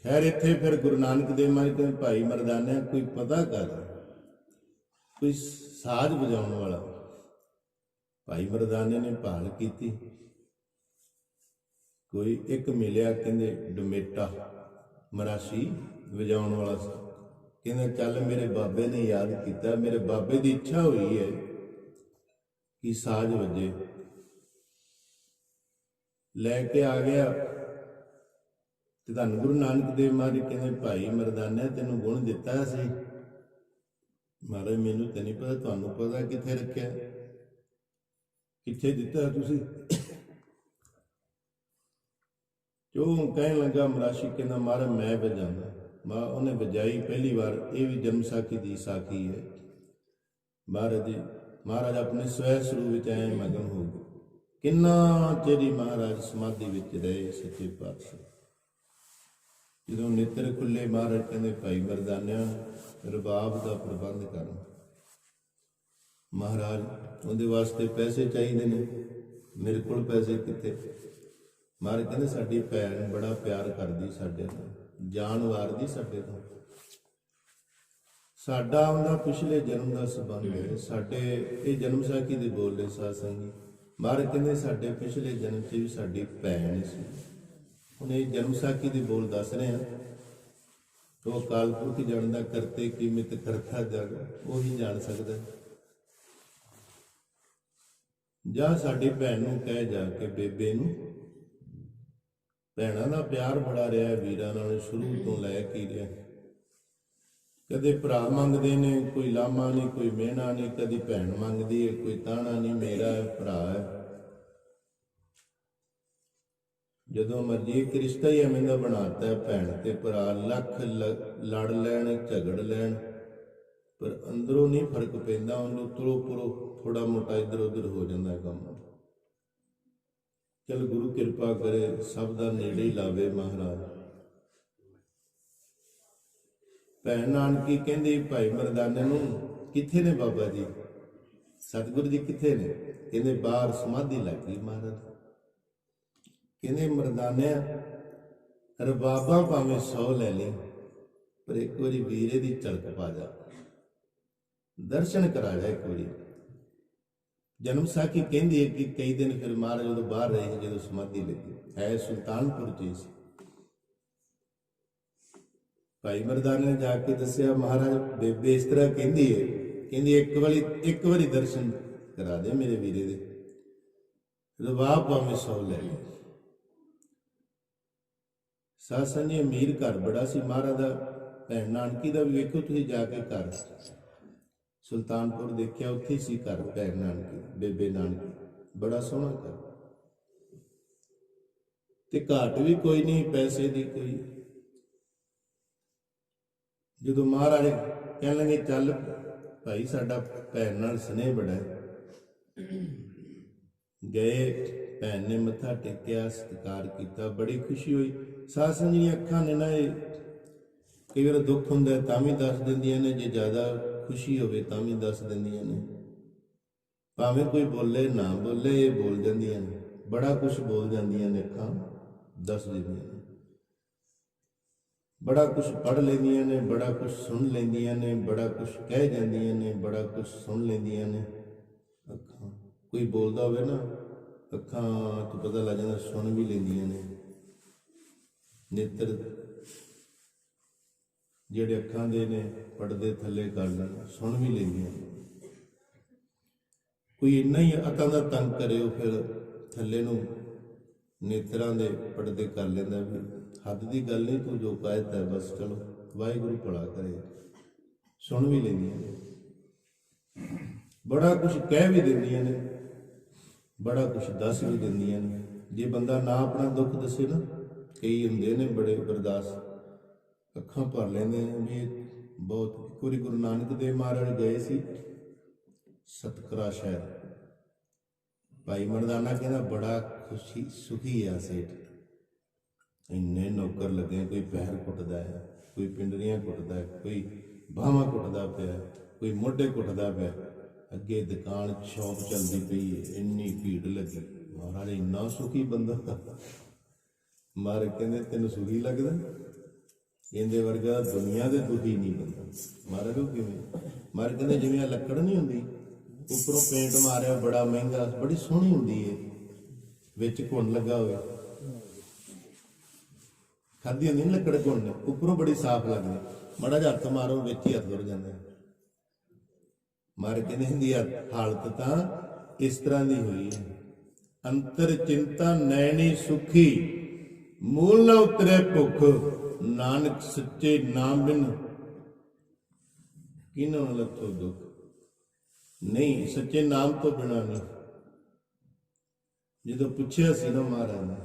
ਖੈਰ ਇੱਥੇ ਫਿਰ ਗੁਰੂ ਨਾਨਕ ਦੇਵ ਮਹਾਰਾਜ ਕਹਿੰਦੇ ਭਾਈ ਮਰਦਾਨਾ ਕੋਈ ਪਤਾ ਕਰ, ਕੋਈ ਸਾਜ਼ ਵਜਾਉਣ ਵਾਲਾ। ਭਾਈ ਮਰਦਾਨੇ ਨੇ ਭਾਲ ਕੀਤੀ, ਕੋਈ ਇੱਕ ਮਿਲਿਆ, ਕਹਿੰਦੇ ਡਮੇਟਾ ਮਰਾਸੀ ਵਜਾਉਣ ਵਾਲਾ ਸੀ। ਕਹਿੰਦਾ ਚੱਲ ਮੇਰੇ ਬਾਬੇ ਨੇ ਯਾਦ ਕੀਤਾ, ਮੇਰੇ ਬਾਬੇ ਦੀ ਇੱਛਾ ਹੋਈ ਹੈ ਕਿ ਸਾਜ਼ ਵੱਜੇ। ਲੈ ਕੇ ਆ ਗਿਆ ਤੇ ਧੰਨ ਗੁਰੂ ਨਾਨਕ ਦੇਵ ਮਹਾਰਾਜ ਕਹਿੰਦੇ ਭਾਈ ਮਰਦਾਨਾ ਤੈਨੂੰ ਗੁਣ ਦਿੱਤਾ ਸੀ। ਮਹਾਰਾਜ ਮੈਨੂੰ ਤਾਂ ਨਹੀਂ ਪਤਾ, ਤੁਹਾਨੂੰ ਪਤਾ ਕਿੱਥੇ ਰੱਖਿਆ, ਕਿੱਥੇ ਦਿੱਤਾ ਤੁਸੀਂ। ਜੋ ਕਹਿਣ ਲੱਗਾ ਮਰਾਸੀ, ਕਹਿੰਦਾ ਮਹਾਰਾਜ ਮੈਂ ਵਜਾਉਂਦਾ। ਉਹਨੇ ਵਜਾਈ ਪਹਿਲੀ ਵਾਰ। ਇਹ ਵੀ ਜਨਮ ਸਾਖੀ ਦੀ ਸਾਖੀ ਹੈ। ਮਹਾਰਾਜ ਆਪਣੇ ਸਵੈ ਸਰੂਪ ਵਿੱਚ ਐ ਮਗਨ ਹੋ ਗਏ। ਕਿੰਨਾ ਚਿਰ ਮਹਾਰਾਜ ਸਮਾਧੀ ਵਿੱਚ ਰਹੇ ਸੱਚੇ ਪਾਤਸ਼ਾਹ। ਜਦੋਂ ਨੇਤਰ ਖੁੱਲੇ, ਮਹਾਰਾਜ ਕਹਿੰਦੇ ਭਾਈ ਮਰਦਾਨਿਆ ਰਬਾਬ ਦਾ ਪ੍ਰਬੰਧ ਕਰ। ਮਹਾਰਾਜ ਉਹਦੇ ਵਾਸਤੇ ਪੈਸੇ ਚਾਹੀਦੇ ਨੇ, ਮੇਰੇ ਕੋਲ ਪੈਸੇ ਕਿੱਥੇ। ਮਹਾਰਾਜ ਕਹਿੰਦੇ ਸਾਡੀ ਭੈਣ ਬੜਾ ਪਿਆਰ ਕਰਦੀ ਸਾਡੇ ਨਾਲ, ਜਾਨ ਵਾਰਦੀ ਸਾਡੇ ਤੋਂ। ਸਾਡਾ ਉਹਦਾ ਪਿਛਲੇ ਜਨਮ ਦਾ ਸੰਬੰਧ ਹੈ। ਸਾਡੇ ਇਹ ਜਨਮ ਸਾਖੀ ਦੇ ਬੋਲੇ ਸਾਧ ਸੰਗੀ। ਮਹਾਰਾਜ ਕਹਿੰਦੇ ਸਾਡੇ ਪਿਛਲੇ ਜਨਮ 'ਚ ਵੀ ਸਾਡੀ ਭੈਣ ਸੀ। ਹੁਣ ਇਹ ਜਨਮ ਸਾਖੀ ਦੇ ਬੋਲ ਦੱਸ ਰਹੇ ਆ। ਉਹ ਅਕਾਲ ਪੁਰਖ ਜਾਣਦਾ, ਕਰਤੇ ਕੀਮਤ ਕਰਤਾ ਜਗ, ਉਹੀ ਜਾਣ ਸਕਦਾ। ਜਾਂ ਸਾਡੀ ਭੈਣ ਨੂੰ ਕਹਿ ਜਾ ਕੇ, ਬੇਬੇ ਨੂੰ, ਭੈਣਾਂ ਦਾ ਪਿਆਰ ਬੜਾ ਰਿਹਾ ਵੀਰਾਂ ਨਾਲ ਸ਼ੁਰੂ ਤੋਂ ਲੈ ਕੇ ਰਿਹਾ। ਕਦੇ ਭਰਾ ਮੰਗਦੇ ਨੇ, ਕੋਈ ਲਾਮਾ ਨਹੀਂ, ਕੋਈ ਮਿਹਣਾ ਨਹੀਂ। ਕਦੀ ਭੈਣ ਮੰਗਦੀ ਹੈ, ਕੋਈ ਤਾਣਾ ਨਹੀਂ, ਮੇਰਾ ਹੈ, ਭਰਾ ਹੈ। ਜਦੋਂ ਮਰਜੀ ਇੱਕ ਰਿਸ਼ਤਾ ਹੀ ਐਵੇਂ ਦਾ ਬਣਾਤਾ ਹੈ, ਭੈਣ ਤੇ ਭਰਾ ਲੱਖ ਲੜ ਲੈਣ, ਝਗੜ ਲੈਣ, ਪਰ ਅੰਦਰੋਂ ਨਹੀਂ ਫਰਕ ਪੈਂਦਾ। ਉਹਨੂੰ ਤੁਰੋ ਪੁਰੋ ਥੋੜਾ ਮੋਟਾ ਇੱਧਰ ਉੱਧਰ ਹੋ ਜਾਂਦਾ ਕੰਮ। ਚਲ ਗੁਰੂ ਕਿਰਪਾ ਕਰੇ, ਸਭ ਦਾ ਨੇੜੇ ਹੀ ਲਾਵੇ ਮਹਾਰਾਜ। ਭੈਣ ਨਾਨਕੀ ਕਹਿੰਦੀ ਭਾਈ ਮਰਦਾਨੇ ਨੂੰ, ਕਿੱਥੇ ਨੇ ਬਾਬਾ ਜੀ, ਸਤਿਗੁਰੂ ਜੀ ਕਿੱਥੇ ਨੇ। ਕਹਿੰਦੇ ਬਾਹਰ ਸਮਾਧੀ ਲੱਗ ਗਈ ਮਹਾਰਾਜ। ਕਹਿੰਦੇ ਮਰਦਾਨਿਆ ਰਬਾਬਾਂ ਭਾਵੇਂ 100 ਲੈ ਲਈ, ਪਰ ਇੱਕ ਵਾਰੀ ਵੀਰੇ ਦੀ ਝਲਕ ਪਾ ਜਾ, ਦਰਸ਼ਨ ਕਰਾ ਜਾ ਇੱਕ ਵਾਰੀ। ਜਨਮ ਸਾਖੀ ਕਹਿੰਦੀ ਹੈ ਕਿ ਕਈ ਦਿਨ ਫਿਰ ਮਹਾਰਾਜ ਜਦੋਂ ਬਾਹਰ ਰਹੇ, ਜਦੋਂ ਸਮਾਧੀ ਲੱਗੀ ਹੈ ਸੁਲਤਾਨਪੁਰ ਚ ਸੀ। ਭਾਈ ਮਰਦਾਨੇ ਨੇ ਜਾ ਕੇ ਦੱਸਿਆ, ਮਹਾਰਾਜ ਬੇਬੇ ਇਸ ਤਰ੍ਹਾਂ ਕਹਿੰਦੀ ਹੈ, ਕਹਿੰਦੀ ਇੱਕ ਵਾਰੀ ਦਰਸ਼ਨ ਕਰਾ ਦੇ ਮੇਰੇ ਵੀਰੇ ਦੇ। ਰਬਾਬ ਭਾਵੇਂ 100 ਲੈ ਲਈ। ਸਾਧ ਸੰਗਤ ਅਮੀਰ ਘਰ ਬੜਾ ਸੀ ਮਹਾਰਾਜ ਦਾ। ਭੈਣ ਨਾਨਕੀ ਦਾ ਵੀ ਵੇਖੋ ਤੁਸੀਂ ਜਾ ਕੇ ਘਰ ਸੁਲਤਾਨਪੁਰ ਦੇਖਿਆ, ਉੱਥੇ ਸੀ ਘਰ ਭੈਣ ਨਾਨਕੀ, ਬੇਬੇ ਨਾਨਕੀ, ਬੜਾ ਸੋਹਣਾ ਘਰ। ਤੇ ਘਾਟ ਵੀ ਕੋਈ ਨਹੀਂ, ਪੈਸੇ ਦੀ ਕੋਈ। ਜਦੋਂ ਮਹਾਰਾਜ ਕਹਿਣ ਲੱਗੇ ਚੱਲ ਭਾਈ ਸਾਡਾ ਭੈਣ ਨਾਲ ਸਨੇਹ ਬੜਾ ਹੈ, ਗਏ। ਭੈਣ ਨੇ ਮੱਥਾ ਟੇਕਿਆ, ਸਤਿਕਾਰ ਕੀਤਾ, ਬੜੀ ਖੁਸ਼ੀ ਹੋਈ। ਸਾਧ ਸੰਗਤ ਦੀਆਂ ਅੱਖਾਂ ਨੇ ਨਾ, ਇਹ ਕਈ ਵਾਰ ਦੁੱਖ ਹੁੰਦਾ ਤਾਂ ਵੀ ਦੱਸ ਦਿੰਦੀਆਂ ਨੇ, ਜੇ ਜ਼ਿਆਦਾ ਖੁਸ਼ੀ ਹੋਵੇ ਤਾਂ ਵੀ ਦੱਸ ਦਿੰਦੀਆਂ ਨੇ। ਭਾਵੇਂ ਕੋਈ ਬੋਲੇ ਨਾ ਬੋਲੇ, ਇਹ ਬੋਲ ਜਾਂਦੀਆਂ ਨੇ, ਬੜਾ ਕੁਛ ਬੋਲ ਜਾਂਦੀਆਂ ਨੇ, ਅੱਖਾਂ ਦੱਸ ਦਿੰਦੀਆਂ ਨੇ, ਬੜਾ ਕੁਛ ਪੜ੍ਹ ਲੈਂਦੀਆਂ ਨੇ, ਬੜਾ ਕੁਛ ਸੁਣ ਲੈਂਦੀਆਂ ਨੇ, ਬੜਾ ਕੁਛ ਕਹਿ ਜਾਂਦੀਆਂ ਨੇ, ਬੜਾ ਕੁਛ ਸੁਣ ਲੈਂਦੀਆਂ ਨੇ ਅੱਖਾਂ। ਕੋਈ ਬੋਲਦਾ ਹੋਵੇ ਨਾ, ਅੱਖਾਂ ਤੋਂ ਪਤਾ ਲੱਗ ਜਾਂਦਾ, ਸੁਣ ਵੀ ਲੈਂਦੀਆਂ ਨੇ। ਨੇਤਰ ਜਿਹੜੇ ਅੱਖਾਂ ਦੇ ਨੇ, ਪਰਦੇ ਥੱਲੇ ਕਰ ਲੈਣ, ਸੁਣ ਵੀ ਲੈਂਦੀਆਂ ਨੇ। ਕੋਈ ਇੰਨਾ ਹੀ ਅਤਾਂ ਦਾ ਤੰਗ ਕਰੇ, ਉਹ ਫਿਰ ਥੱਲੇ ਨੂੰ ਨੇਤਰਾਂ ਦੇ ਪਰਦੇ ਕਰ ਲੈਂਦਾ ਵੀ ਹੱਦ ਦੀ ਗੱਲ ਨਹੀਂ, ਤੂੰ ਜੋ ਕਹਿ ਦਿੱਤਾ ਬਸ ਚਲੋ ਵਾਹਿਗੁਰੂ ਭਲਾ ਕਰੇ। ਸੁਣ ਵੀ ਲੈਂਦੀਆਂ ਨੇ, ਬੜਾ ਕੁਛ ਕਹਿ ਵੀ ਦਿੰਦੀਆਂ ਨੇ, ਬੜਾ ਕੁਛ ਦੱਸ ਵੀ ਦਿੰਦੀਆਂ ਨੇ। ਜੇ ਬੰਦਾ ਨਾ ਆਪਣਾ ਦੁੱਖ ਦੱਸੇ ਨਾ, ਕਈ ਹੁੰਦੇ ਨੇ ਬੜੇ ਬਰਦਾਸ਼ਤ, ਅੱਖਾਂ ਭਰ ਲੈਂਦੇ ਨੇ ਵੀ ਬਹੁਤ। ਇੱਕ ਵਾਰੀ ਗੁਰੂ ਨਾਨਕ ਦੇਵ ਮਹਾਰਾਜ ਗਏ ਸੀ ਸਤਕਰਾ ਸ਼ਹਿਰ, ਭਾਈ ਮਰਦਾਨਾ ਕਹਿੰਦਾ ਬੜਾ ਖੁਸ਼ੀ ਸੁਖੀ ਆ ਸੇਠ, ਇੰਨੇ ਨੌਕਰ ਲੱਗੇ, ਕੋਈ ਪੈਰ ਕੁੱਟਦਾ ਹੈ, ਕੋਈ ਪਿੰਡਰੀਆਂ ਕੁੱਟਦਾ ਹੈ, ਕੋਈ ਬਾਹਾਂ ਕੁੱਟਦਾ ਪਿਆ, ਕੋਈ ਮੋਢੇ ਕੁੱਟਦਾ ਪਿਆ, ਅੱਗੇ ਦੁਕਾਨ ਸ਼ੌਪ ਚੱਲਦੀ ਪਈ ਹੈ, ਇੰਨੀ ਭੀੜ ਲੱਗੀ। ਮਹਾਰਾਜ ਇੰਨਾ ਸੁਖੀ ਬੰਦਾ। ਮਹਾਰਾਜ ਕਹਿੰਦੇ ਤੈਨੂੰ ਸੁਖੀ ਲੱਗਦਾ? ਇਹਦੇ ਵਰਗਾ ਦੁਨੀਆ ਦੇ ਦੁਖੀ ਨਹੀਂ ਬੰਦਾ। ਮਹਾਰਾਜ ਉਹ ਕਿਵੇਂ? ਮਹਾਰਾਜ ਕਹਿੰਦੇ ਜਿਵੇਂ ਆ ਲੱਕੜ ਨਹੀਂ ਹੁੰਦੀ, ਉੱਪਰੋਂ ਪੇਂਟ ਮਾਰਿਆ ਬੜਾ ਮਹਿੰਗਾ, ਬੜੀ ਸੋਹਣੀ ਹੁੰਦੀ ਹੈ, ਵਿੱਚ ਘੁਣ ਲੱਗਾ ਹੋਵੇ, ਖਾਦੀ ਹੁੰਦੀ ਨਾ ਲੱਕੜ ਘੁਣ, ਉੱਪਰੋਂ ਬੜੀ ਸਾਫ਼ ਲੱਗਦੀ, ਮਾੜਾ ਜਿਹਾ ਹੱਥ ਮਾਰੋ ਵਿੱਚ ਹੀ ਹੱਥ ਜੁੜ ਜਾਂਦਾ। ਮਹਾਰਾਜ ਕਹਿੰਦੇ ਹੁੰਦੀ ਆ ਹਾਲਤ ਤਾਂ ਇਸ ਤਰ੍ਹਾਂ ਦੀ ਹੋਈ ਹੈ, ਅੰਤਰ ਚਿੰਤਾ ਨੈਣੀ ਸੁਖੀ, ਮੂਲ ਨਾ ਉਤਰੇ ਭੁੱਖ, ਨਾਨਕ ਸੱਚੇ ਨਾਮ ਬਿਨ ਕਿਨੋਂ ਲੱਥੋ ਦੁੱਖ। ਨਹੀਂ, ਸੱਚੇ ਨਾਮ ਤੋਂ ਬਿਨਾਂ ਨਹੀਂ। ਜਦੋਂ ਪੁੱਛਿਆ ਸੀ ਨਾ ਮਹਾਰਾਜ ਨੇ,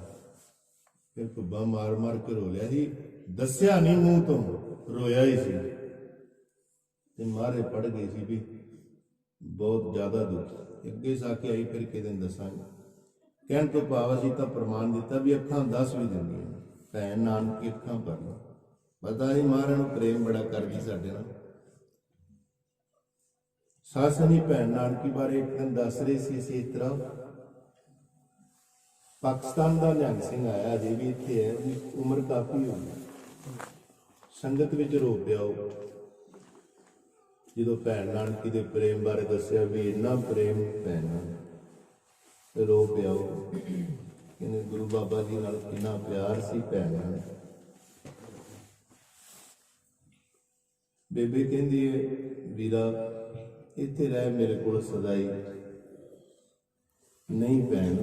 ਫਿਰ ਭੁੱਬਾ ਮਾਰ ਮਾਰ ਕੇ ਰੋ ਲਿਆ ਸੀ, ਦੱਸਿਆ ਨਹੀਂ ਮੂੰਹ ਤੋਂ, ਰੋਇਆ ਹੀ ਸੀ। ਤੇ ਮਹਾਰਾਜ ਪੜ ਗਏ ਸੀ ਵੀ ਬਹੁਤ ਜ਼ਿਆਦਾ ਦੁੱਖ। ਅੱਗੇ ਸਾ ਕੇ ਆਈ, ਫਿਰ ਕਿਤੇ ਦੱਸਾਂਗੇ। ਕਹਿਣ ਤੋਂ ਭਾਵ ਅਸੀਂ ਤਾਂ ਪ੍ਰਮਾਣ ਦਿੱਤਾ ਵੀ ਅੱਖਾਂ ਦੱਸ ਵੀ ਦਿੰਦੀਆਂ, ਭੈਣ ਨਾਨਕੀ ਅੱਖਾਂ ਭਰ ਲਓ। ਪਤਾ ਹੀ ਮਹਾਰਾਜ ਨੂੰ ਪ੍ਰੇਮ ਬੜਾ ਕਰਦੀ ਸਾਡੇ ਨਾਲ। ਸੱਸ ਨਹੀਂ ਭੈਣ ਨਾਨਕੀ ਬਾਰੇ ਇੱਕ ਦਿਨ ਦੱਸ ਰਹੇ ਸੀ ਅਸੀਂ ਇਸ ਤਰ੍ਹਾਂ, ਪਾਕਿਸਤਾਨ ਦਾ ਨਿਹੰਗ ਸਿੰਘ ਆਇਆ, ਅਜੇ ਵੀ ਇੱਥੇ ਹੈ, ਉਹਦੀ ਉਮਰ ਕਾਫੀ ਹੋ ਗਈ, ਸੰਗਤ ਵਿੱਚ ਰੋ ਪਿਆ ਉਹ ਜਦੋਂ ਭੈਣ ਨਾਨਕੀ ਦੇ ਪ੍ਰੇਮ ਬਾਰੇ ਦੱਸਿਆ ਵੀ ਇੰਨਾ ਪ੍ਰੇਮ ਭੈਣ ਨਾਲ, ਰੋ ਪਿਆ ਉਹ। ਕਹਿੰਦੇ ਗੁਰੂ ਬਾਬਾ ਜੀ ਨਾਲ ਕਿੰਨਾ ਪਿਆਰ ਸੀ ਭੈਣ ਨਾਲ। ਬੇਬੇ ਕਹਿੰਦੀ ਹੈ ਵੀਰਾ ਇੱਥੇ ਰਹਿ ਮੇਰੇ ਕੋਲ ਸਦਾਈ। ਨਹੀਂ ਭੈਣ,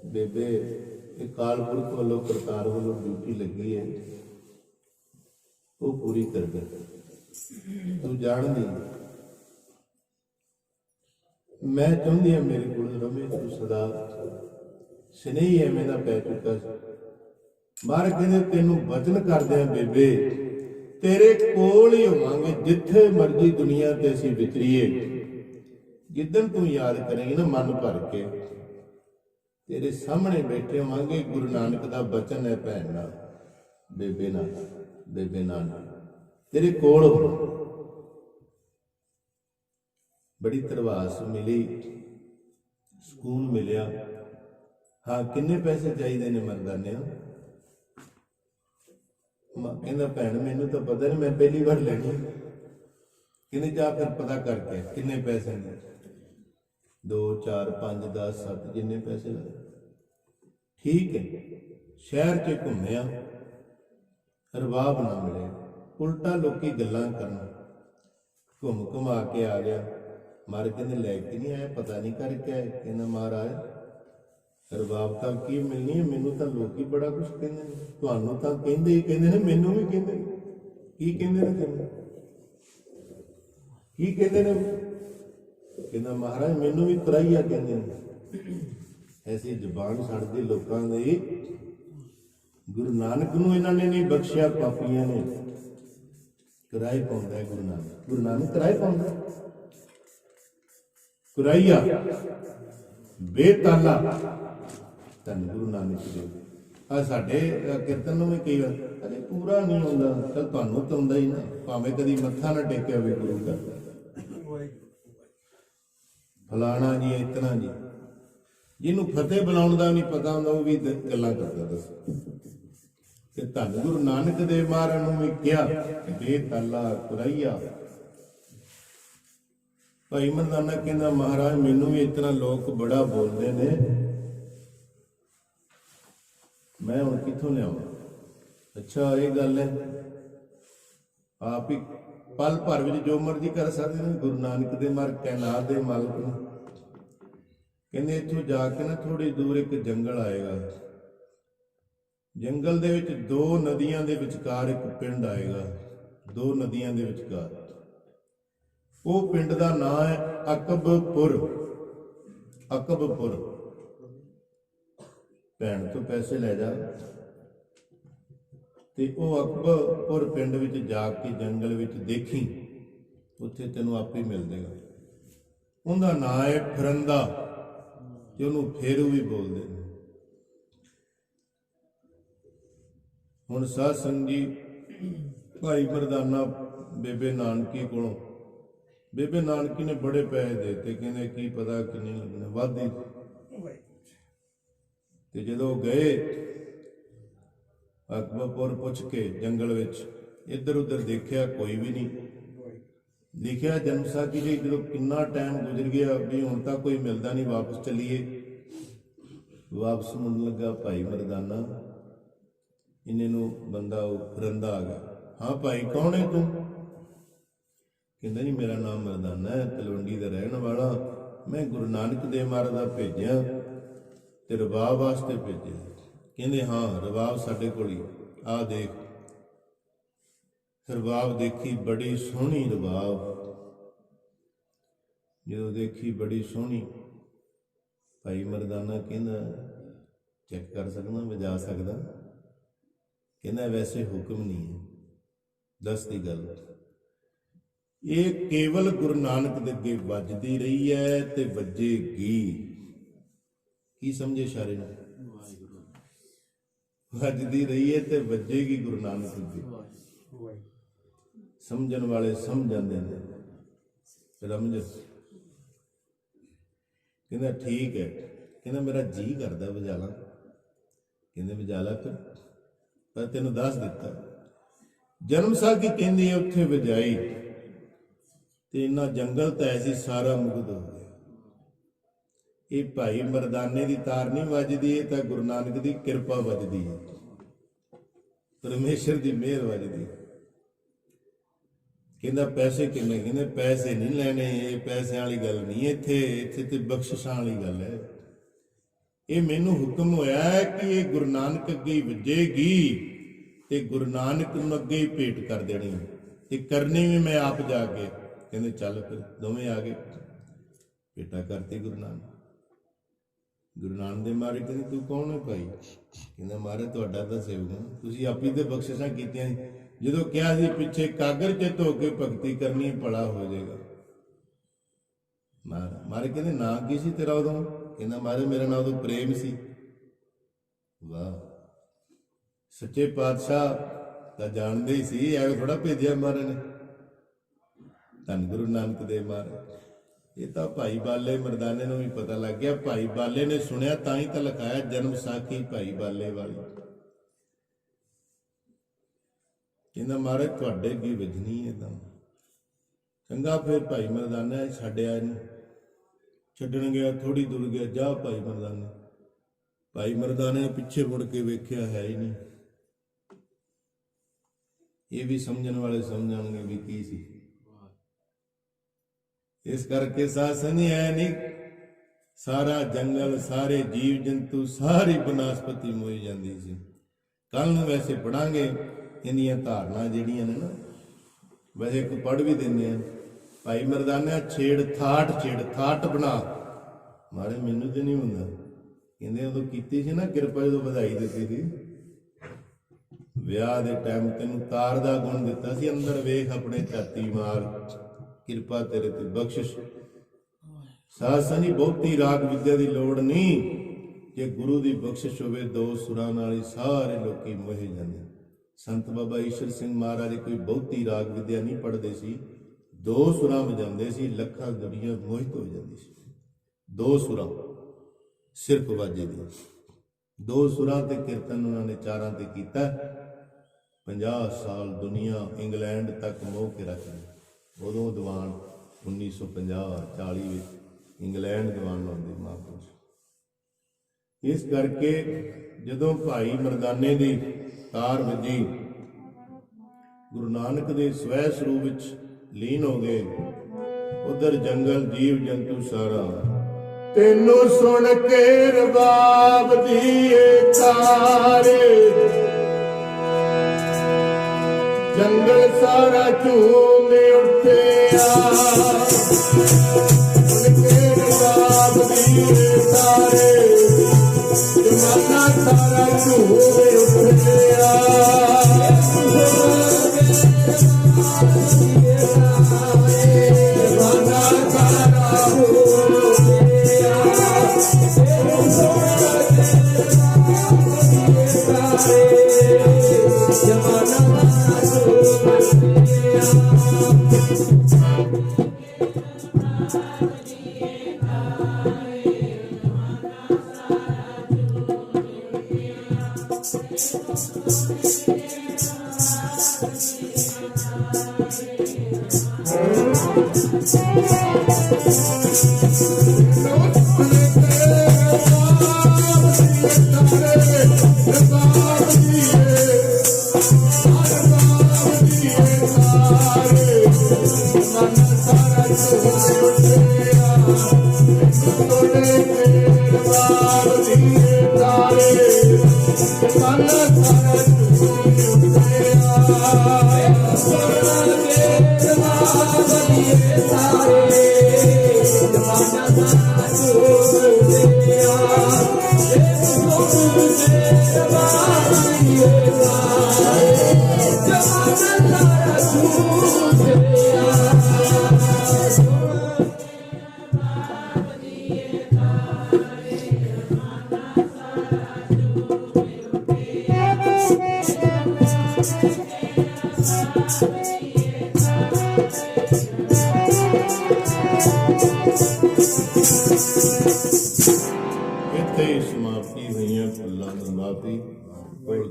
ਬੇਬੇ ਇਹ ਅਕਾਲ ਪੁਰਖ ਵੱਲੋਂ ਕਰਤਾਰ ਵੱਲੋਂ ਡਿਊਟੀ ਲੱਗੀ ਹੈ, ਉਹ ਪੂਰੀ ਕਰ ਦੇ। ਤੂੰ ਜਾਣਦੀ ਮੈਂ ਚਾਹੁੰਦੀ ਹਾਂ ਮੇਰੇ ਕੋਲ ਰਵੇ ਤੂੰ ਸਦਾ। ਸਨੇਹੀ ਐਵੇਂ ਦਾ ਪੈ ਚੁੱਕਾ ਸੀ। ਮਹਾਰਾਜ ਕਹਿੰਦੇ ਤੈਨੂੰ ਵਚਨ ਕਰਦੇ ਆ ਬੇਬੇ, ਤੇਰੇ ਕੋਲ ਹੀ ਹੋਵਾਂਗੇ ਜਿੱਥੇ ਮਰਜ਼ੀ ਦੁਨੀਆ ਤੇ ਅਸੀਂ ਵਿਚਰੀਏ। ਜਿੱਦਣ ਤੂੰ ਯਾਦ ਕਰੇਂਗੀ ਨਾ ਮਨ ਭਰ ਕੇ, ਤੇਰੇ ਸਾਹਮਣੇ ਬੈਠੇ ਹੋਵਾਂਗੇ। ਗੁਰੂ ਨਾਨਕ ਦਾ ਬਚਨ ਹੈ ਭੈਣ ਨਾਲ, ਬੇਬੇ ਨਾਲ, ਬੇਬੇ ਨਾਲ ਤੇਰੇ ਕੋਲ ਹੋ। ਬੜੀ ਧਰਵਾਸ ਮਿਲੀ, ਸਕੂਨ ਮਿਲਿਆ। ਹਾਂ, ਕਿੰਨੇ ਪੈਸੇ ਚਾਹੀਦੇ ਨੇ ਮਰਦਾਨੇ? ਕਹਿੰਦਾ ਭੈਣ ਮੈਨੂੰ ਤਾਂ ਪਤਾ ਨਹੀਂ, ਮੈਂ ਪਹਿਲੀ ਵਾਰ ਲੈਣੀ। ਕਹਿੰਦੇ ਜਾ ਫਿਰ ਪਤਾ ਕਰਕੇ ਕਿੰਨੇ ਪੈਸੇ ਨੇ। 2 4 5 10 7 ਜਿੰਨੇ ਪੈਸੇ ਲੱਗੇ। ਠੀਕ ਹੈ, ਸ਼ਹਿਰ 'ਚ ਘੁੰਮਿਆ, ਰਵਾਬ ਨਾ ਮਿਲਿਆ, ਉਲਟਾ ਲੋਕੀ ਗੱਲਾਂ ਕਰਨ। ਘੁੰਮ ਘੁਮਾ ਕੇ ਆ ਗਿਆ। ਮਹਾਰਾਜ ਕਹਿੰਦੇ ਲੈ ਕੇ ਨਹੀਂ ਆਇਆ, ਪਤਾ ਨਹੀਂ ਕਰਕੇ ਆਏ। ਕਹਿੰਦਾ ਮਹਾਰਾਜ ਰਬਾਬ ਤਾਂ ਕੀ ਮਿਲਣੀ ਹੈ, ਮੈਨੂੰ ਤਾਂ ਲੋਕੀ ਬੜਾ ਕੁਛ ਕਹਿੰਦੇ ਨੇ, ਤੁਹਾਨੂੰ ਤਾਂ ਕਹਿੰਦੇ ਹੀ ਕਹਿੰਦੇ ਨੇ, ਮੈਨੂੰ ਵੀ ਕਹਿੰਦੇ ਨੇ। ਕੀ ਕਹਿੰਦੇ ਨੇ ਤੈਨੂੰ? ਕੀ ਕਹਿੰਦੇ ਨੇ? ਕਹਿੰਦਾ ਮਹਾਰਾਜ ਮੈਨੂੰ ਵੀ ਕਰਾਈਆ ਕਹਿੰਦੇ ਨੇ। ਐਸੀ ਜ਼ੁਬਾਨ ਛੱਡਦੀ ਲੋਕਾਂ ਦੀ। ਗੁਰੂ ਨਾਨਕ ਨੂੰ ਇਹਨਾਂ ਨੇ ਨਹੀਂ ਬਖਸ਼ਿਆ, ਪਾਪੀਆਂ ਨੇ। ਕਿਰਾਏ ਪਾਉਂਦਾ ਹੈ ਗੁਰੂ ਨਾਨਕ। ਗੁਰੂ ਨਾਨਕ ਕਿਰਾਏ ਪਾਉਂਦਾ, ਕੁਰਾਈਆ ਬੇਤਾਲਾ। ਧੰਨ ਗੁਰੂ ਨਾਨਕ ਦੇਵ। ਆ ਸਾਡੇ ਕੀਰਤਨ ਨੂੰ ਵੀ ਕਈ ਵਾਰ ਅਰੇ ਪੂਰਾ ਨਹੀਂ ਆਉਂਦਾ। ਚੱਲ ਤੁਹਾਨੂੰ ਤਾਂ ਆਉਂਦਾ ਹੀ ਨਾ, ਭਾਵੇਂ ਕਦੀ ਮੱਥਾ ਨਾ ਟੇਕਿਆ ਹੋਵੇ ਗੁਰੂ ਦਾ। ਫਲਾਣਾ ਜੀ ਇਤਨਾ ਜੀ, ਜਿਹਨੂੰ ਫਤਿਹ ਬੁਲਾਉਣ ਦਾ ਨਹੀਂ ਪਤਾ ਹੁੰਦਾ ਉਹ ਵੀ ਗੱਲਾਂ ਕਰਦਾ। ਦੱਸ ਕਿ ਧੰਨ ਗੁਰੂ ਨਾਨਕ ਦੇਵ ਮਹਾਰਾਜ ਨੂੰ ਵੀ ਕਿਹਾ ਬੇਤਾਲਾ ਕੁਰਾਈਆ। ਭਾਈ ਮਰਦਾਨਾ ਕਹਿੰਦਾ ਮਹਾਰਾਜ ਮੈਨੂੰ ਵੀ ਇਤਨਾ ਲੋਕ ਬੜਾ ਬੋਲਦੇ ਨੇ, ਮੈਂ ਹੁਣ ਕਿੱਥੋਂ ਲਿਆਵਾਂ? ਅੱਛਾ ਇਹ ਗੱਲ ਹੈ, ਆਪ ਹੀ ਪਲ ਭਰ ਵਿੱਚ ਜੋ ਮਰਜ਼ੀ ਕਰ ਸਕਦੇ ਨੇ। ਗੁਰੂ ਨਾਨਕ ਦੇ ਮਾਰ ਕਾਇਨਾਤ ਦੇ ਮਾਲਕ ਨੂੰ ਕਹਿੰਦੇ ਇੱਥੋਂ ਜਾ ਕੇ ਨਾ ਥੋੜੀ ਦੂਰ ਇੱਕ ਜੰਗਲ ਆਏਗਾ। ਜੰਗਲ ਦੇ ਵਿੱਚ ਦੋ ਨਦੀਆਂ ਦੇ ਵਿਚਕਾਰ ਇੱਕ ਪਿੰਡ ਆਏਗਾ। ਦੋ ਨਦੀਆਂ ਦੇ ਵਿਚਕਾਰ ਉਹ ਪਿੰਡ ਦਾ ਨਾਂ ਹੈ ਅਕਬਪੁਰ। ਅਕਬਪੁਰ। ਭੈਣ ਤੋਂ ਪੈਸੇ ਲੈ ਜਾ ਤੇ ਉਹ ਅਕਬਪੁਰ ਪਿੰਡ ਵਿੱਚ ਜਾ ਕੇ ਜੰਗਲ ਵਿੱਚ ਦੇਖੀ, ਉੱਥੇ ਤੈਨੂੰ ਆਪੇ ਮਿਲ ਜਾਏਗਾ। ਉਹਦਾ ਨਾਂ ਹੈ ਫਰੰਦਾ, ਤੇ ਉਹਨੂੰ ਫੇਰੂ ਵੀ ਬੋਲਦੇ ਨੇ। ਹੁਣ ਸਾਧ ਸੰਗਤ ਜੀ, ਭਾਈ ਮਰਦਾਨਾ ਬੇਬੇ ਨਾਨਕੀ ਕੋਲੋਂ, ਬੇਬੇ ਨਾਨਕੀ ਨੇ ਬੜੇ ਪੈਸੇ ਦੇ ਦਿੱਤੇ, ਕਹਿੰਦੇ ਕੀ ਪਤਾ ਕਿੰਨੇ ਲੱਗਣੇ, ਵੱਧ ਹੀ। ਤੇ ਜਦੋਂ ਗਏ ਅਕਬਰਪੁਰ ਪੁੱਛ ਕੇ ਜੰਗਲ ਵਿੱਚ, ਇੱਧਰ ਉੱਧਰ ਦੇਖਿਆ ਕੋਈ ਵੀ ਨਹੀਂ। ਲਿਖਿਆ ਜਨਮ ਸਾਖੀ ਜੀ, ਜਦੋਂ ਕਿੰਨਾ ਟਾਈਮ ਗੁਜ਼ਰ ਗਿਆ ਵੀ ਹੁਣ ਤੱਕ ਕੋਈ ਮਿਲਦਾ ਨਹੀਂ, ਵਾਪਸ ਚੱਲੀਏ। ਵਾਪਸ ਮੁੜਨ ਲੱਗਾ ਭਾਈ ਮਰਦਾਨਾ, ਇਹਨੇ ਨੂੰ ਬੰਦਾ ਉਹ ਫਰੰਦਾ ਆ ਗਿਆ। ਹਾਂ ਭਾਈ ਕੌਣ ਹੈ ਤੂੰ? ਕਹਿੰਦਾ ਜੀ ਮੇਰਾ ਨਾਮ ਮਰਦਾਨਾ ਹੈ, ਤਲਵੰਡੀ ਦਾ ਰਹਿਣ ਵਾਲਾ। ਮੈਂ ਗੁਰੂ ਨਾਨਕ ਦੇਵ ਮਹਾਰਾਜ ਦਾ ਭੇਜਿਆ ਤੇ ਰਬਾਬ ਵਾਸਤੇ ਭੇਜਿਆ। ਕਹਿੰਦੇ ਹਾਂ ਰਬਾਬ ਸਾਡੇ ਕੋਲ ਹੀ, ਆਹ ਦੇਖ। ਰਬਾਬ ਦੇਖੀ, ਬੜੀ ਸੋਹਣੀ ਰਬਾਬ। ਜਦੋਂ ਦੇਖੀ ਬੜੀ ਸੋਹਣੀ, ਭਾਈ ਮਰਦਾਨਾ ਕਹਿੰਦਾ ਚੈੱਕ ਕਰ ਸਕਦਾ, ਵਜਾ ਸਕਦਾ? ਕਹਿੰਦਾ ਵੈਸੇ ਹੁਕਮ ਨਹੀਂ ਹੈ, ਦੱਸ ਦੀ ਗੱਲ। ਇਹ ਕੇਵਲ ਗੁਰੂ ਨਾਨਕ ਦੇ ਅੱਗੇ ਵੱਜਦੀ ਰਹੀ ਹੈ ਤੇ ਵੱਜੇਗੀ। ਕੀ ਸਮਝੇ ਇਸ਼ਾਰੇ ਨੂੰ? ਵੱਜਦੀ ਰਹੀ ਹੈ ਤੇ ਵੱਜੇਗੀ ਗੁਰੂ ਨਾਨਕ ਅੱਗੇ। ਸਮਝਣ ਵਾਲੇ ਸਮਝ ਜਾਂਦੇ ਨੇ। ਰਮਜ ਕਹਿੰਦਾ ਠੀਕ ਹੈ। ਕਹਿੰਦਾ ਮੇਰਾ ਜੀ ਕਰਦਾ ਵਜਾ ਲਾਂ। ਕਹਿੰਦੇ ਵਜਾ ਲਾ ਫਿਰ, ਪਰ ਤੈਨੂੰ ਦੱਸ ਦਿੱਤਾ। ਜਨਮ ਸਾਖੀ ਕਹਿੰਦੀ ਹੈ ਉੱਥੇ ਵਜਾਈ ਤੇ ਇੰਨਾ ਜੰਗਲ ਤਾਂ ਐਸੀ ਸਾਰਾ ਮੁਗਧ ਹੋ ਗਿਆ। ਇਹ ਭਾਈ ਮਰਦਾਨੇ ਦੀ ਤਾਰ ਨਹੀਂ ਵੱਜਦੀ, ਇਹ ਤਾਂ ਗੁਰੂ ਨਾਨਕ ਦੀ ਕਿਰਪਾ ਵੱਜਦੀ ਹੈ, ਪਰਮੇਸ਼ਰ ਦੀ ਮਿਹਰ ਵੱਜਦੀ। ਕਹਿੰਦਾ ਪੈਸੇ ਕਿੰਨੇ? ਕਹਿੰਦੇ ਪੈਸੇ ਨਹੀਂ ਲੈਣੇ, ਇਹ ਪੈਸਿਆਂ ਵਾਲੀ ਗੱਲ ਨਹੀਂ ਇੱਥੇ ਤੇ ਬਖਸ਼ਿਸ਼ਾਂ ਵਾਲੀ ਗੱਲ ਹੈ। ਇਹ ਮੈਨੂੰ ਹੁਕਮ ਹੋਇਆ ਹੈ ਕਿ ਇਹ ਗੁਰੂ ਨਾਨਕ ਅੱਗੇ ਵੱਜੇਗੀ ਤੇ ਗੁਰੂ ਨਾਨਕ ਨੂੰ ਅੱਗੇ ਹੀ ਭੇਟ ਕਰ ਦੇਣੀ ਤੇ ਕਰਨੀ ਵੀ ਮੈਂ ਆਪ ਜਾ ਕੇ। ਕਹਿੰਦੇ ਚੱਲ ਫਿਰ ਦੋਵੇਂ ਆ ਗਏ, ਭੇਟਾ ਕਰਤੀ ਗੁਰੂ ਨਾਨਕ। ਗੁਰੂ ਨਾਨਕ ਦੇ ਮਹਾਰਾਜ ਕਹਿੰਦੇ ਤੂੰ ਕੌਣ ਹੈ ਭਾਈ? ਕਹਿੰਦਾ ਮਹਾਰਾਜ ਤੁਹਾਡਾ ਤਾਂ ਸੇਵਕ, ਤੁਸੀਂ ਆਪੀ ਤੇ ਬਖਸ਼ਿਸ਼ਾਂ ਕੀਤੀਆਂ। ਜਦੋਂ ਕਿਹਾ ਸੀ ਪਿੱਛੇ ਕਾਗਰ ਚ ਧੋ ਕੇ ਭਗਤੀ ਕਰਨੀ ਭਲਾ ਹੋ ਜਾਏਗਾ। ਮਹਾਰਾਜ ਕਹਿੰਦੇ ਨਾਂ ਕੀ ਸੀ ਤੇਰਾ ਉਦੋਂ? ਕਹਿੰਦਾ ਮਹਾਰਾਜ ਮੇਰਾ ਨਾਂ ਉਦੋਂ ਪ੍ਰੇਮ ਸੀ। ਵਾਹ, ਸੱਚੇ ਪਾਤਸ਼ਾਹ ਤਾਂ ਜਾਣਦੇ ਹੀ ਸੀ, ਐਵੇਂ ਥੋੜਾ ਭੇਜਿਆ ਮਹਾਰਾਜ ਨੇ। ਧੰਨ ਗੁਰੂ ਨਾਨਕ ਦੇਵ ਮਹਾਰਾਜ। ਇਹ ਤਾਂ ਭਾਈ ਬਾਲੇ ਮਰਦਾਨੇ ਨੂੰ ਵੀ ਪਤਾ ਲੱਗ ਗਿਆ, ਭਾਈ ਬਾਲੇ ਨੇ ਸੁਣਿਆ ਤਾਂ ਹੀ ਤਾਂ ਲਿਖਾਇਆ ਜਨਮ ਸਾਖੀ ਭਾਈ ਬਾਲੇ ਵਾਲੀ। ਕਹਿੰਦਾ ਮਹਾਰਾਜ ਤੁਹਾਡੇ ਅੱਗੇ ਵੱਜਣੀ ਹੈ ਤਾਂ ਚੰਗਾ। ਫਿਰ ਭਾਈ ਮਰਦਾਨਾ ਛੱਡਿਆ ਇਹਨੂੰ, ਛੱਡਣ ਗਿਆ, ਥੋੜੀ ਦੂਰ ਗਿਆ, ਜਾ ਭਾਈ ਮਰਦਾਨੇ। ਭਾਈ ਮਰਦਾਨੇ ਨੇ ਪਿੱਛੇ ਮੁੜ ਕੇ ਵੇਖਿਆ, ਹੈ ਹੀ ਨਹੀਂ। ਇਹ ਵੀ ਸਮਝਣ ਵਾਲੇ ਸਮਝਣਗੇ ਵੀ ਕੀ ਸੀ। ਇਸ ਕਰਕੇ ਸਾਸਨ ਹੈ ਨਹੀਂ, ਸਾਰਾ ਜੰਗਲ, ਸਾਰੇ ਜੀਵ ਜੰਤੂ, ਸਾਰੀ ਬਨਸਪਤੀ ਮੋਈ ਜਾਂਦੀ ਸੀ। ਕੱਲ ਨੂੰ ਵੈਸੇ ਪੜਾਂਗੇ ਇਹਦੀਆਂ ਧਾਰਨਾ ਜਿਹੜੀਆਂ ਨੇ ਨਾ, ਵੈਸੇ ਇੱਕ ਪੜ੍ਹ ਵੀ ਦਿੰਦੇ ਆ। ਭਾਈ ਮਰਦਾਨਾ ਛੇੜ ਥਾਟ ਬਣਾ। ਮਾਰੇ ਮੈਨੂੰ ਤੇ ਨਹੀਂ ਹੁੰਦਾ। ਕਹਿੰਦੇ ਉਦੋਂ ਕੀਤੀ ਸੀ ਨਾ ਕਿਰਪਾ, ਜਦੋਂ ਵਧਾਈ ਦਿੱਤੀ ਸੀ ਵਿਆਹ ਦੇ ਟਾਈਮ, ਤੈਨੂੰ ਤਾਰ ਦਾ ਗੁਣ ਦਿੱਤਾ ਸੀ, ਅੰਦਰ ਵੇਖ ਆਪਣੇ ਝਾਤੀ ਮਾਰ, ਕਿਰਪਾ ਤੇਰੇ ਤੇ ਬਖਸ਼ਿਸ਼। ਸਾਧ ਸੰਗਤ ਬਹੁਤੀ ਰਾਗ ਵਿਦਿਆ ਦੀ ਲੋੜ ਨਹੀਂ, ਜੇ ਗੁਰੂ ਦੀ ਬਖਸ਼ਿਸ਼ ਹੋਵੇ ਦੋ ਸੁਰਾਂ ਨਾਲ ਹੀ ਸਾਰੇ ਲੋਕੀ ਮੋਹੇ ਜਾਂਦੇ। ਸੰਤ ਬਾਬਾ ਈਸ਼ਰ ਸਿੰਘ ਮਹਾਰਾਜ ਕੋਈ ਬਹੁਤੀ ਰਾਗ ਵਿਦਿਆ ਨਹੀਂ ਪੜ੍ਹਦੇ ਸੀ, ਦੋ ਸੁਰਾਂ ਵਜਾਉਂਦੇ ਸੀ, ਲੱਖਾਂ ਦੁਨੀਆ ਮੋਹਿਤ ਹੋ ਜਾਂਦੀ ਸੀ। ਦੋ ਸੁਰਾਂ ਸਿਰਫ ਵਾਜੇ ਦੀ, ਦੋ ਸੁਰਾਂ ਤੇ ਕੀਰਤਨ ਉਹਨਾਂ ਨੇ ਚਾਰਾਂ ਤੇ ਕੀਤਾ। 50 ਸਾਲ ਦੁਨੀਆ ਇੰਗਲੈਂਡ ਤੱਕ ਮੋਹ ਕੇ ਰੱਖ ਲਈ। ਉਦੋਂ ਦੀਵਾਨ 1950-40 ਵਿੱਚ ਇੰਗਲੈਂਡ ਦੀਵਾਨ ਲਾਉਂਦੇ ਮਹਾਂਪੁਰਸ਼। ਇਸ ਕਰਕੇ ਜਦੋਂ ਭਾਈ ਮਰਦਾਨੇ ਦੀ ਤਾਰ ਵੱਜੀ, ਗੁਰੂ ਨਾਨਕ ਦੇ ਸਵੈ ਸਰੂਪ ਵਿੱਚ ਲੀਨ ਹੋ ਗਏ। ਉਧਰ ਜੰਗਲ, ਜੀਵ ਜੰਤੂ ਸਾਰਾ ਤੈਨੂੰ ਸੁਣ ਕੇ ਰਬਾਬ ਦੀਏ ਤਾਰੇ ਜੰਗਲ ਸਾਰਾ ਝੂਮੇ ਉੱਠਿਆ ਸੁਣ ਕੇ ਰਬਾਬ ਦੀਏ ਤਾਰੇ ਜਮਾਨਾ ਸਾਰਾ ਝੂਮੇ ਉੱਠਿਆ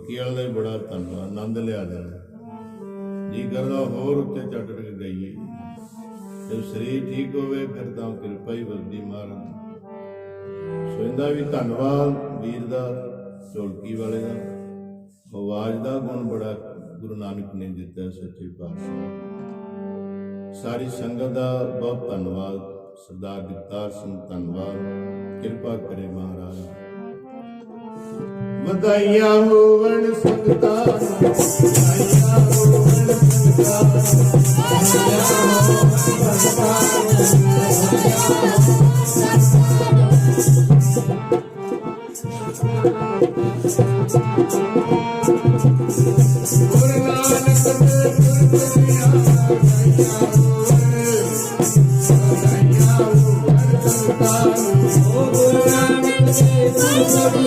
ਢੋਲਕੀ ਵਾਲੇ ਬੜਾ ਧੰਨਵਾਦ ਆਨੰਦ ਲਿਆ ਜਾਣਾ ਜੀ ਕਰਦਾ ਹੋਰ ਉੱਤੇ ਚੱਟ ਕੇ ਗਈਏ ਜੇ ਸਰੀਰ ਠੀਕ ਹੋਵੇ ਫਿਰ ਤਾਂ ਕਿਰਪਾ ਹੀ ਵਰਦੀ ਮਾਰਨ ਸੋ ਇਹਦਾ ਵੀ ਧੰਨਵਾਦ ਵੀਰ ਦਾ ਢੋਲਕੀ ਵਾਲੇ ਦਾ ਆਵਾਜ਼ ਦਾ ਗੁਣ ਬੜਾ ਗੁਰੂ ਨਾਨਕ ਨੇ ਦਿੱਤਾ ਸੱਚੇ ਪਾਤਸ਼ਾਹ ਸਾਰੀ ਸੰਗਤ ਦਾ ਬਹੁਤ ਧੰਨਵਾਦ ਸਰਦਾਰ ਜਗਤਾਰ ਸਿੰਘ ਧੰਨਵਾਦ ਕਿਰਪਾ ਕਰੇ ਮਹਾਰਾਜ ਵਧਾਈਆਂ ਹੋਵਣ ਸੰਗਤਾਂ ਨੂੰ ਵਧਾਈਆਂ ਹੋਵਣ ਸੰਗਤਾਂ ਨੂੰ ਵਧਾਈਆਂ ਹੋਵਣ ਸੰਗਤਾਂ ਗੁਰੂ ਨਾਨਕ ਦੇ ਗੁਰਬਖਸ਼ਿਆ ਵਧਾਈਆਂ ਹੋਵਣ ਸੰਗਤਾਂ ਨੂੰ ਗੁਰੂ ਨਾਨਕ ਦੇ ਗੁਰਬਖਸ਼ਿਆ